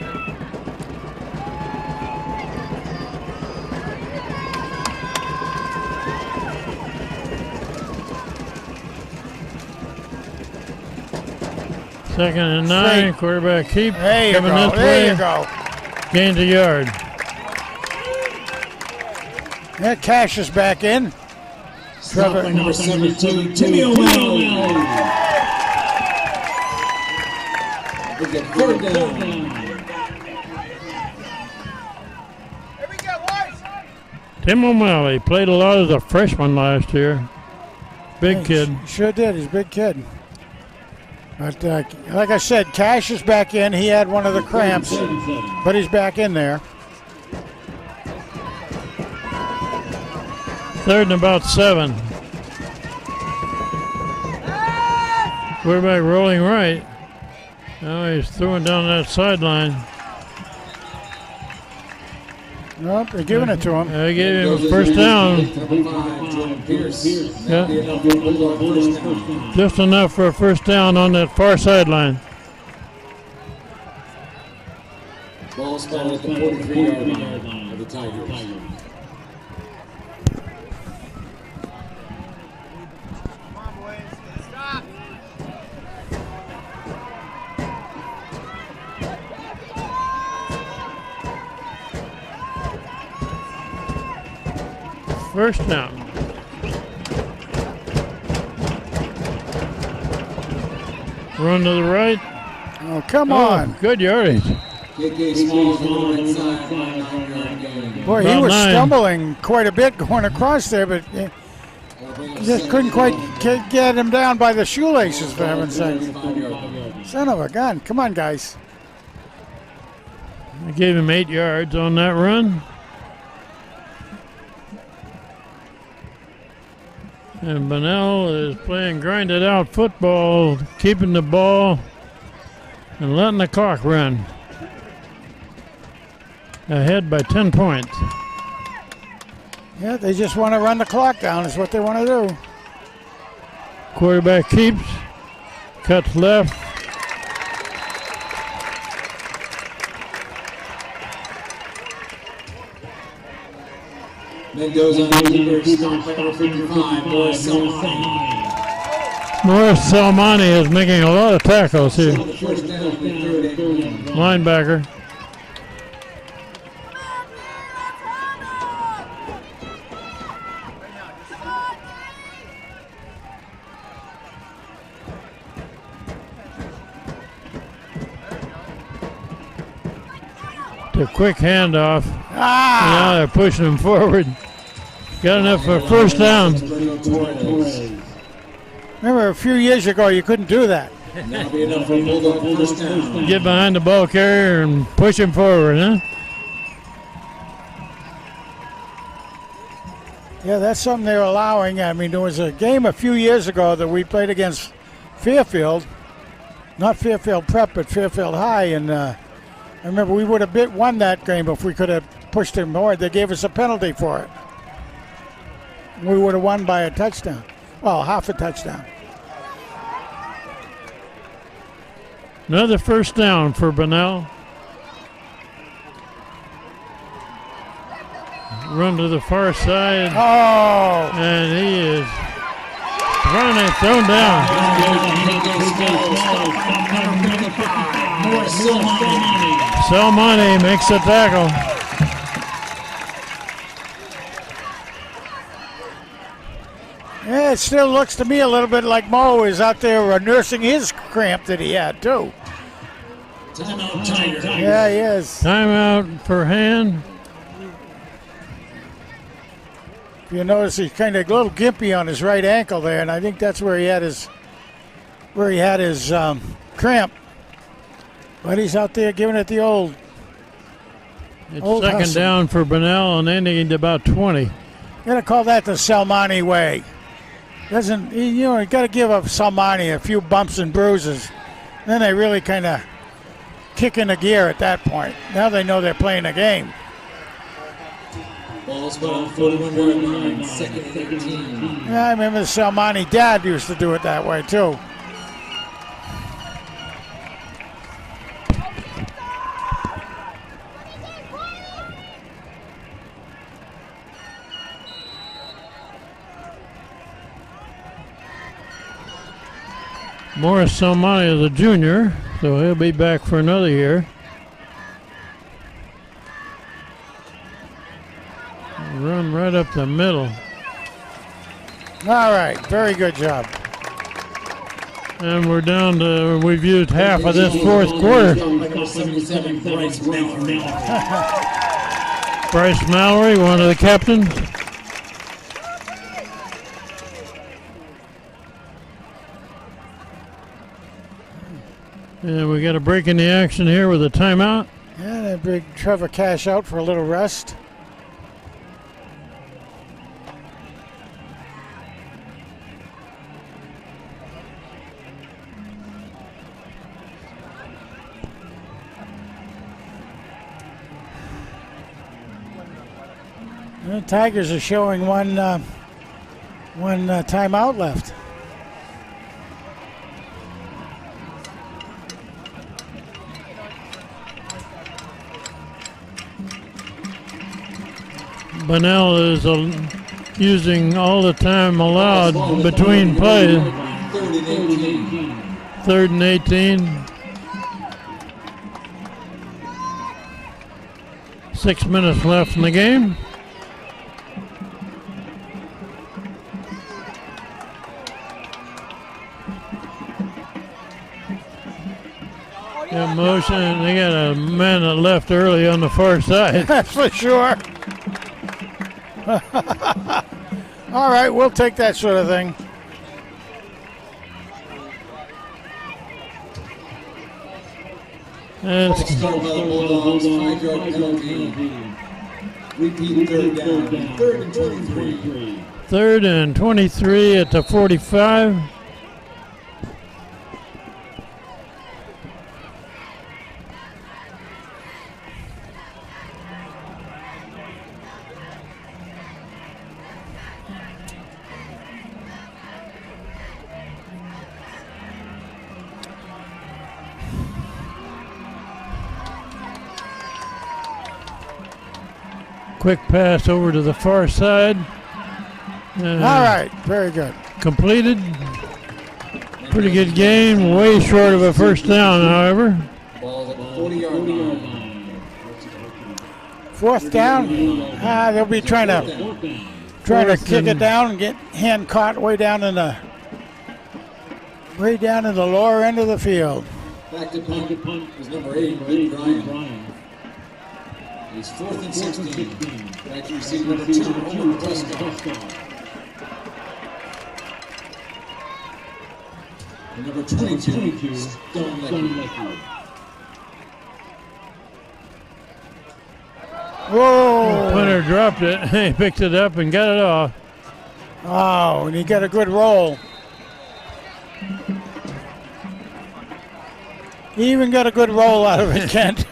Second and 9. Straight. Quarterback keep There you coming go. this way. There you go. Gains a yard. Yeah, Cash is back in. Stop by number 72, Timmy O'Malley. We get 3rd down. Here we go, boys. Tim O'Malley played a lot as a freshman last year. Big kid. Sure did. He's a big kid. But like I said, Cash is back in. He had one of the cramps, but he's back in there. 3rd and about 7. Quarterback rolling right. Now he's throwing down that sideline. Nope, they're giving it to him. They gave him a first down. Yeah. Just enough for a first down on that far sideline. Ball spotted at the 43-yard line of the Tigers. First down. Run to the right. Oh, come on. Good yardage. Boy, he About was 9. stumbling quite a bit going across there, but he just couldn't quite get him down by the shoelaces, for heaven's sake. Son of a gun. Come on, guys. I gave him 8 yards on that run. And Bunnell is playing grinded out football, keeping the ball and letting the clock run. Ahead by 10 points. Yeah, they just want to run the clock down is what they want to do. Quarterback keeps, cuts left. Then goes on number 55, Morris Salmani. Morris Salmani is making a lot of tackles here. First down, 3rd and goal. Linebacker. The quick handoff. Now they're pushing him forward. Got enough for a first down. Remember, a few years ago, you couldn't do that. That'll be enough for a Bulldog first down. Get behind the ball carrier and push him forward, huh? Yeah, that's something they're allowing. I mean, there was a game a few years ago that we played against Fairfield. Not Fairfield Prep, but Fairfield High. And I remember we would have won that game if we could have pushed him more. They gave us a penalty for it. We would have won by a touchdown. Well, half a touchdown. Another first down for Bunnell. Run to the far side. Oh! And he is thrown down. Salmani makes the tackle. Yeah, it still looks to me a little bit like Mo is out there nursing his cramp that he had, too. Timeout, Tigers. Yeah, he is. Timeout for hand. If you notice, he's kind of a little gimpy on his right ankle there, and I think that's where he had his cramp. But he's out there giving it the old. It's old second hustle. down for Bunnell and ending at about 20. You gotta call that the Salmani way. You got to give up Salmani a few bumps and bruises. Then they really kind of kick in the gear at that point. Now they know they're playing a game. Ball spot on 41-yard line, 2nd and 18. Yeah, I remember the Salmani dad used to do it that way too. Morris Salmani is a junior, so he'll be back for another year. Run right up the middle. All right, very good job. And we're down to, we've used half of this fourth quarter. Number 77, Bryce Miller. Bryce Mallory, one of the captains. And we got a break in the action here with a timeout. And a big Trevor Cash out for a little rest. The Tigers are showing one timeout left. Bunnell is using all the time allowed between plays. 3rd and 18. 6 minutes left in the game. Motion. They got a man that left early on the far side. That's for sure. All right, we'll take that sort of thing. And Start by the Bulldogs, 5-yard penalty. Repeat 3rd down. 3rd and 23. 3rd and 23 at the 45. Quick pass over to the far side. All right, very good. Completed. Pretty good game. Way short of a first down, however. Ball at the 40-yard line. 4th down. They'll be trying to kick it down and get hand caught way down in the lower end of the field. Back to punt is number 8, Red Bryan. It's 4th and 16. Back to receive number 2, Homer Prescott. And number 22, Stone Leckie. Whoa! Punter dropped it. He picked it up and got it off. Oh, and he got a good roll. He even got a good roll out of it, Kent.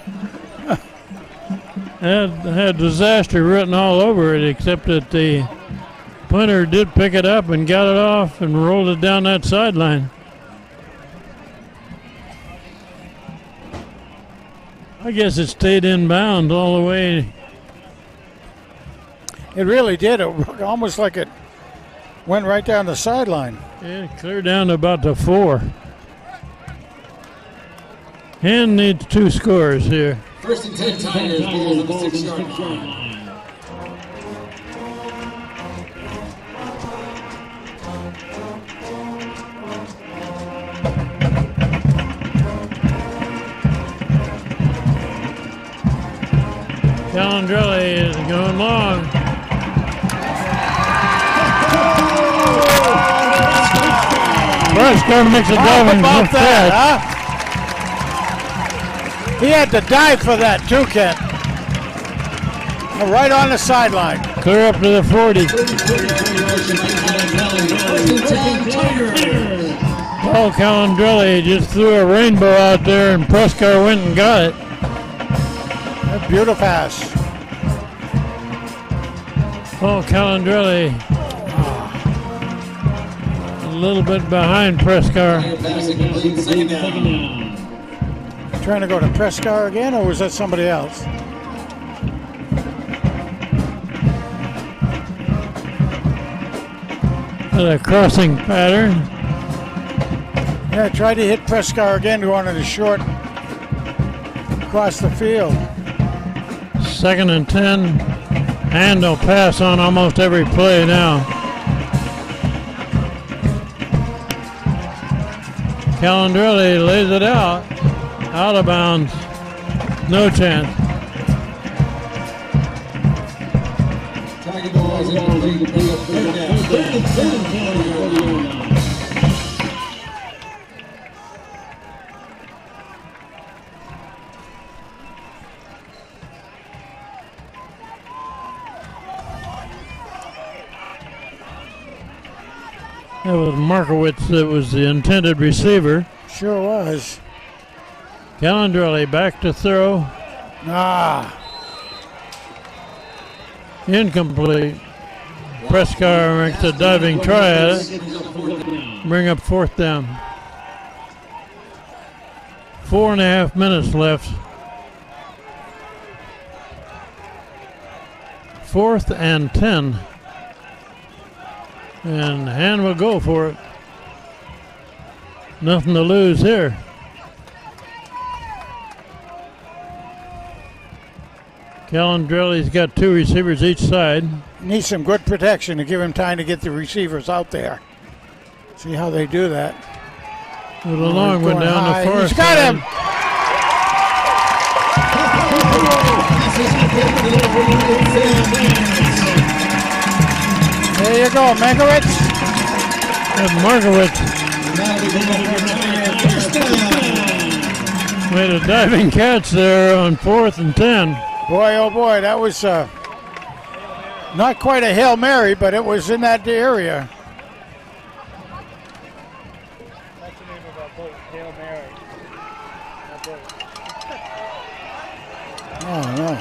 Had disaster written all over it, except that the punter did pick it up and got it off and rolled it down that sideline. I guess it stayed inbound all the way. It really did. It looked almost like it went right down the sideline. Yeah, clear down to about the 4. Hand needs 2 scores here. 1st and 10 Tigers, ball at the 6-yard line. Calandrelli is going long. Prescott makes a How diving about catch. that, huh? He had to dive for that too, Kent. Right on the sideline. Clear up to the 40. Paul Calandrelli just threw a rainbow out there and Prescott went and got it. A beautiful pass. Paul Calandrelli a little bit behind Prescott. Passing complete, 2nd down. Trying to go to Prescott again, or was that somebody else? A crossing pattern. Yeah, tried to hit Prescott again, going on a short across the field. 2nd and 10. And they'll pass on almost every play now. Calandrelli lays it out. Out of bounds. No chance. Pass is incomplete. Brings up third down. 10. That was Markowitz that was the intended receiver. Sure was. Calandrelli back to throw. Incomplete. Prescar makes a diving try at it. Bring up fourth down. 4.5 minutes left. 4th and 10. And Hand will go for it. Nothing to lose here. Calandrelli's got 2 receivers each side. Needs some good protection to give him time to get the receivers out there. See how they do that. With a long one down the far He's got him. There you go, Markowitz. Markowitz made a diving catch there on 4th and 10. Boy, oh boy, that was not quite a Hail Mary, but it was in that area. That's the name of our boat, Hail Mary. Oh, no.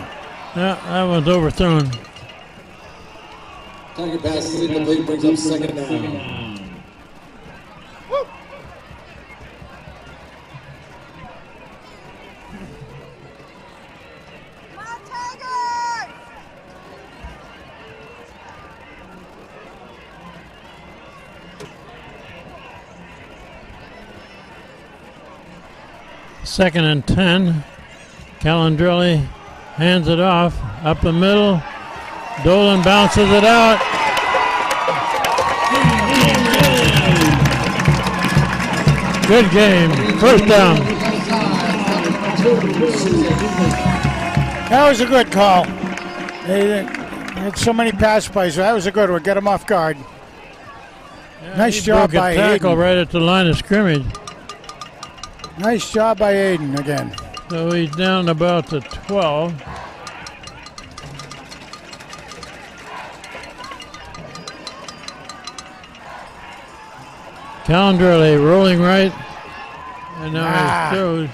Yeah, that one's overthrown. Tiger pass is incomplete. Brings up second down. Second and 10. Calandrelli hands it off. Up the middle. Dolan bounces it out. Good game. First down. That was a good call. They had so many pass plays. That was a good one. Get them off guard. Nice job Broke a by tackle Aiden. right at the line of scrimmage. Nice job by Aiden again. So he's down about the 12. Calandrelli rolling right. And now he throws.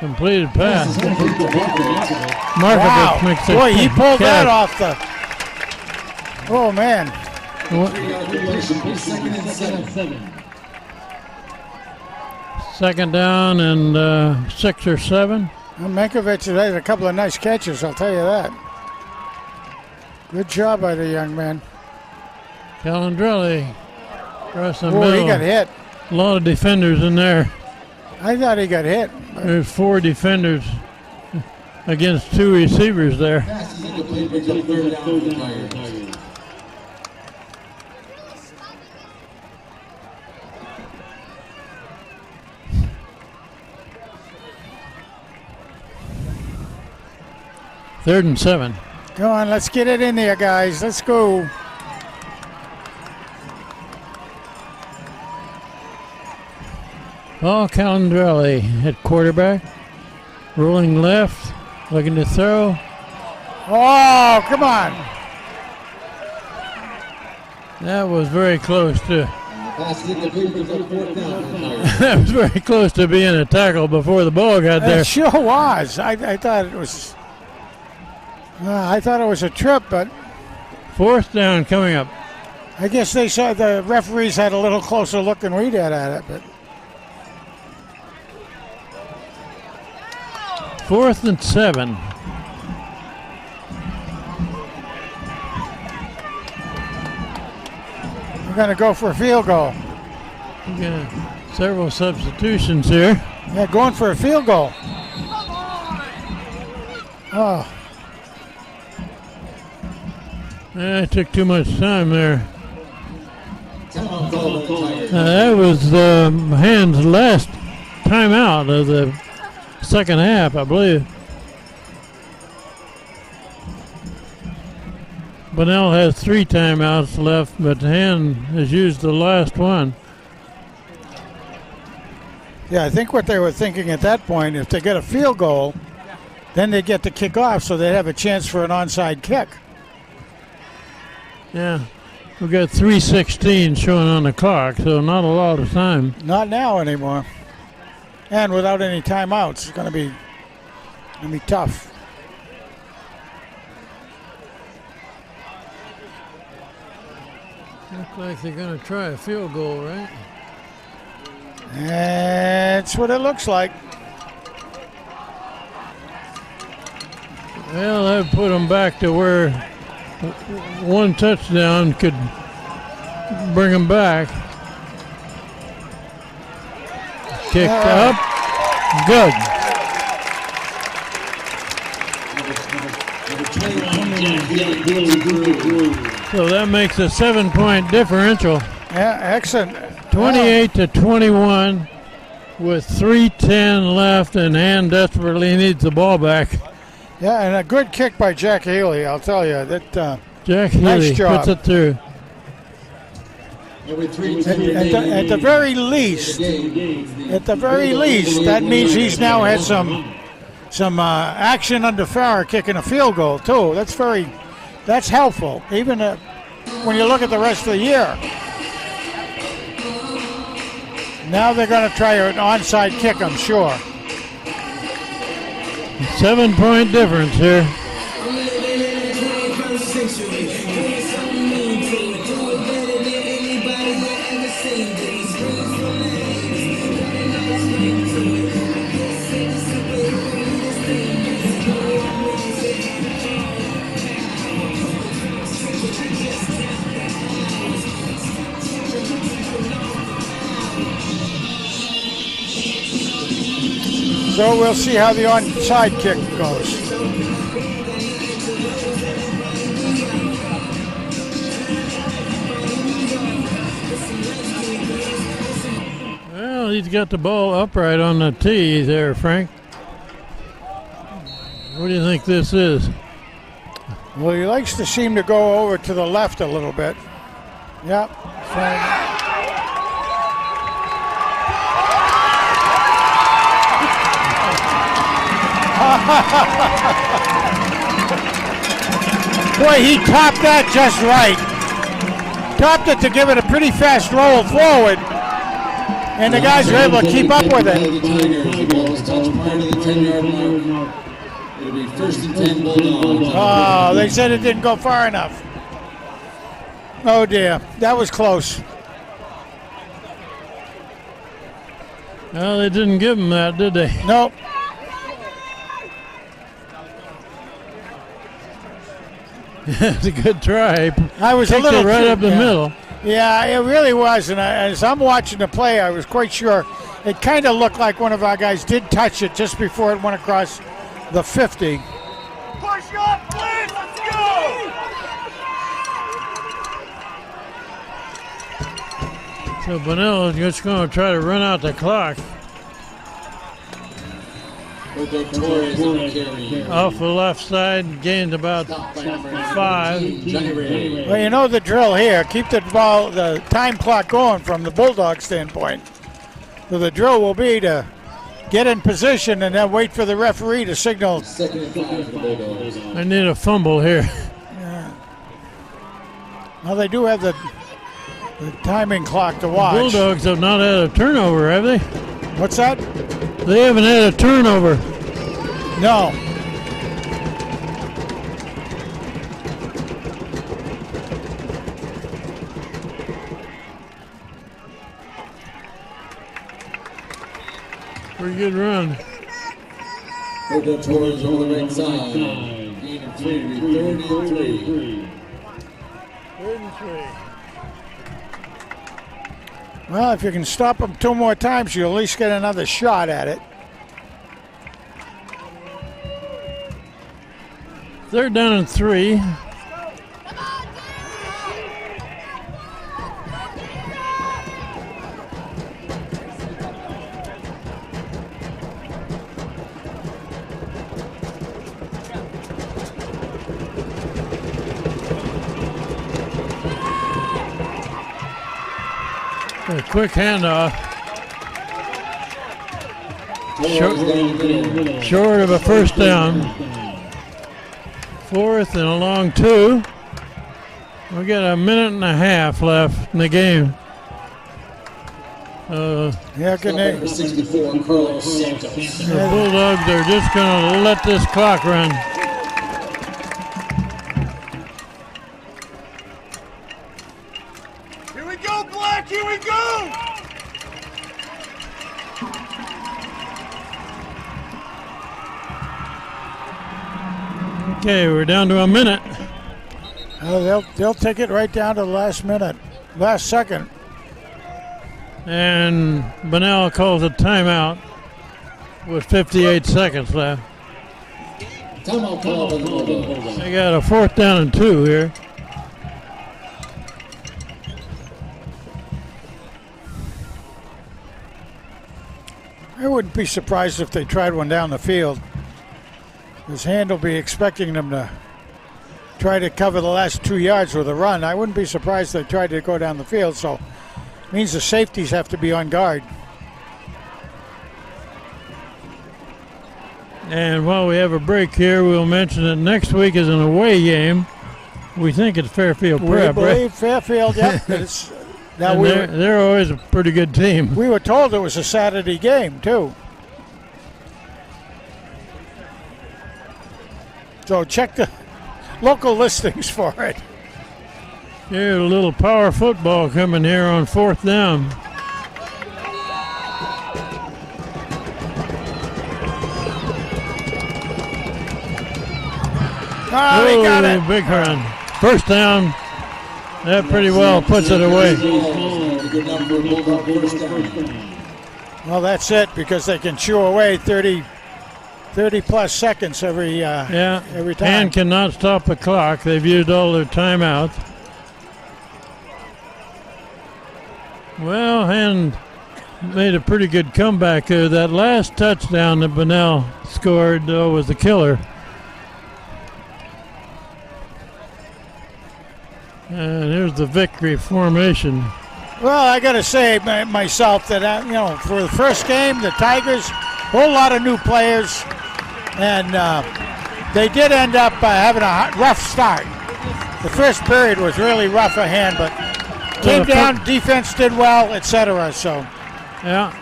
Completed pass. Markovich makes a Boy, he pulled that catch. off the. Oh, man. Second down and 6 or 7. Well, Mankiewicz had a couple of nice catches, I'll tell you that. Good job by the young man. Calandrelli across the Oh, middle. he got hit. A lot of defenders in there. I thought he got hit. There's 4 defenders against 2 receivers there. Pass is incomplete. Brings up third down for the Tigers. Third and 7. Come on, let's get it in there, guys. Let's go. Paul Calandrelli at quarterback. Rolling left. Looking to throw. Oh, come on. That was very close to. Pass is incomplete. Brings up fourth down for the Tigers. That was very close to being a tackle before the ball got there. It sure was. I thought it was. I thought it was a trip, but Fourth down coming up. I guess they saw the referees had a little closer look than we did at it. But 4th and 7. we're going to go for a field goal. We got several substitutions here. Yeah, going for a field goal. Oh, That took too much time there. Timeout called by the Tigers. That was Hand's last timeout of the second half, I believe. Bunnell has 3 timeouts left, but Hand has used the last one. Yeah, I think what they were thinking at that point, if they get a field goal, then they get to kick off, so they'd have a chance for an onside kick. Yeah, we've got 3:16 showing on the clock, so not a lot of time. Not now anymore. And without any timeouts, it's going to be tough. Looks like they're going to try a field goal, right? That's what it looks like. Well, that put them back to where one touchdown could bring them back. Kicked up. Good. So that makes a 7-point differential. Yeah, excellent. 28-21 with 3:10 left, and Hand desperately needs the ball back. Yeah, and a good kick by Jack Healy, I'll tell you. That Jack nice Healy job. puts it through. At the very least, that means he's now had some action under Farrer kicking a field goal too. That's helpful, even when you look at the rest of the year. Now they're going to try an onside kick, I'm sure. 7-point difference here. So we'll see how the onside kick goes. Well, he's got the ball upright on the tee there, Frank. What do you think this is? Well, he likes to seem to go over to the left a little bit. Yep. Boy, he topped that just right. Topped it to give it a pretty fast roll forward. And the guys were able to keep up with it. The ball is touched prior to the 10-yard mark. It'll be 1st and 10 Bulldogs. Oh, they said it didn't go far enough. Oh dear, that was close. Well, they didn't give him that, did they? Nope. It's a good try. I was Kicked a little it right up the middle. Yeah, it really was. And as I'm watching the play, I was quite sure it kind of looked like one of our guys did touch it just before it went across the 50. Push up, please. Let's go. So Bunnell is just going to try to run out the clock. Off the left side, gained about 5. Well, you know the drill here. Keep the time clock going from the Bulldog standpoint. So the drill will be to get in position and then wait for the referee to signal. I need a fumble here. Yeah. Well, they do have the timing clock to watch. Bulldogs have not had a turnover, have they? What's that? They haven't had a turnover. No. Pretty good run. Towards on the right side. Gain of 33. 33. Well, if you can stop them 2 more times, you'll at least get another shot at it. 3rd down and 3. A quick handoff. Short of a first down. 4th and a long 2. We got a minute and a half left in the game. Yeah, good name. 64, Carlos Santos. The Bulldogs are just going to let this clock run. Here we go, Black. Here we go. Okay, we're down to a minute. They'll take it right down to the last minute, last second. And Bunnell calls a timeout with 58 seconds left. Timeout call by the Bulldogs. They got a 4th down and 2 here. I wouldn't be surprised if they tried one down the field. His hand will be expecting them to try to cover the last 2 yards with a run. I wouldn't be surprised if they tried to go down the field, so it means the safeties have to be on guard. And while we have a break here, we'll mention that next week is an away game. We think it's Fairfield Prep, We right? believe Fairfield, yep. Now And they're always a pretty good team. we were told it was a Saturday game, too. So check the local listings for it. Here's a little power football coming here on 4th down. Oh, he got it. Big run. First down. That pretty well puts it away. Good number, Bulldog first down. Well, that's it, because they can chew away 30 plus seconds every time. And cannot stop the clock. They've used all their timeouts. Well, Hand made a pretty good comeback there. That last touchdown that Bunnell scored was the killer. And here's the victory formation. Well, I got to say myself that, for the first game, the Tigers, a whole lot of new players, and they did end up having a rough start. The first period was really rough for Hand, but came down, defense did well, etc. So, yeah.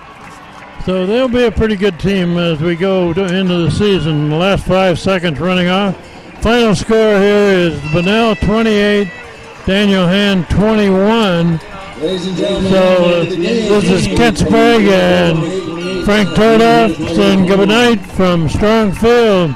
So they'll be a pretty good team as we go into the season. The last 5 seconds running off. Final score here is Bunnell 28, Daniel Hand 21. Ladies and gentlemen, So this is Kent Sprague and Frank Tordoff saying good night from Strong Field.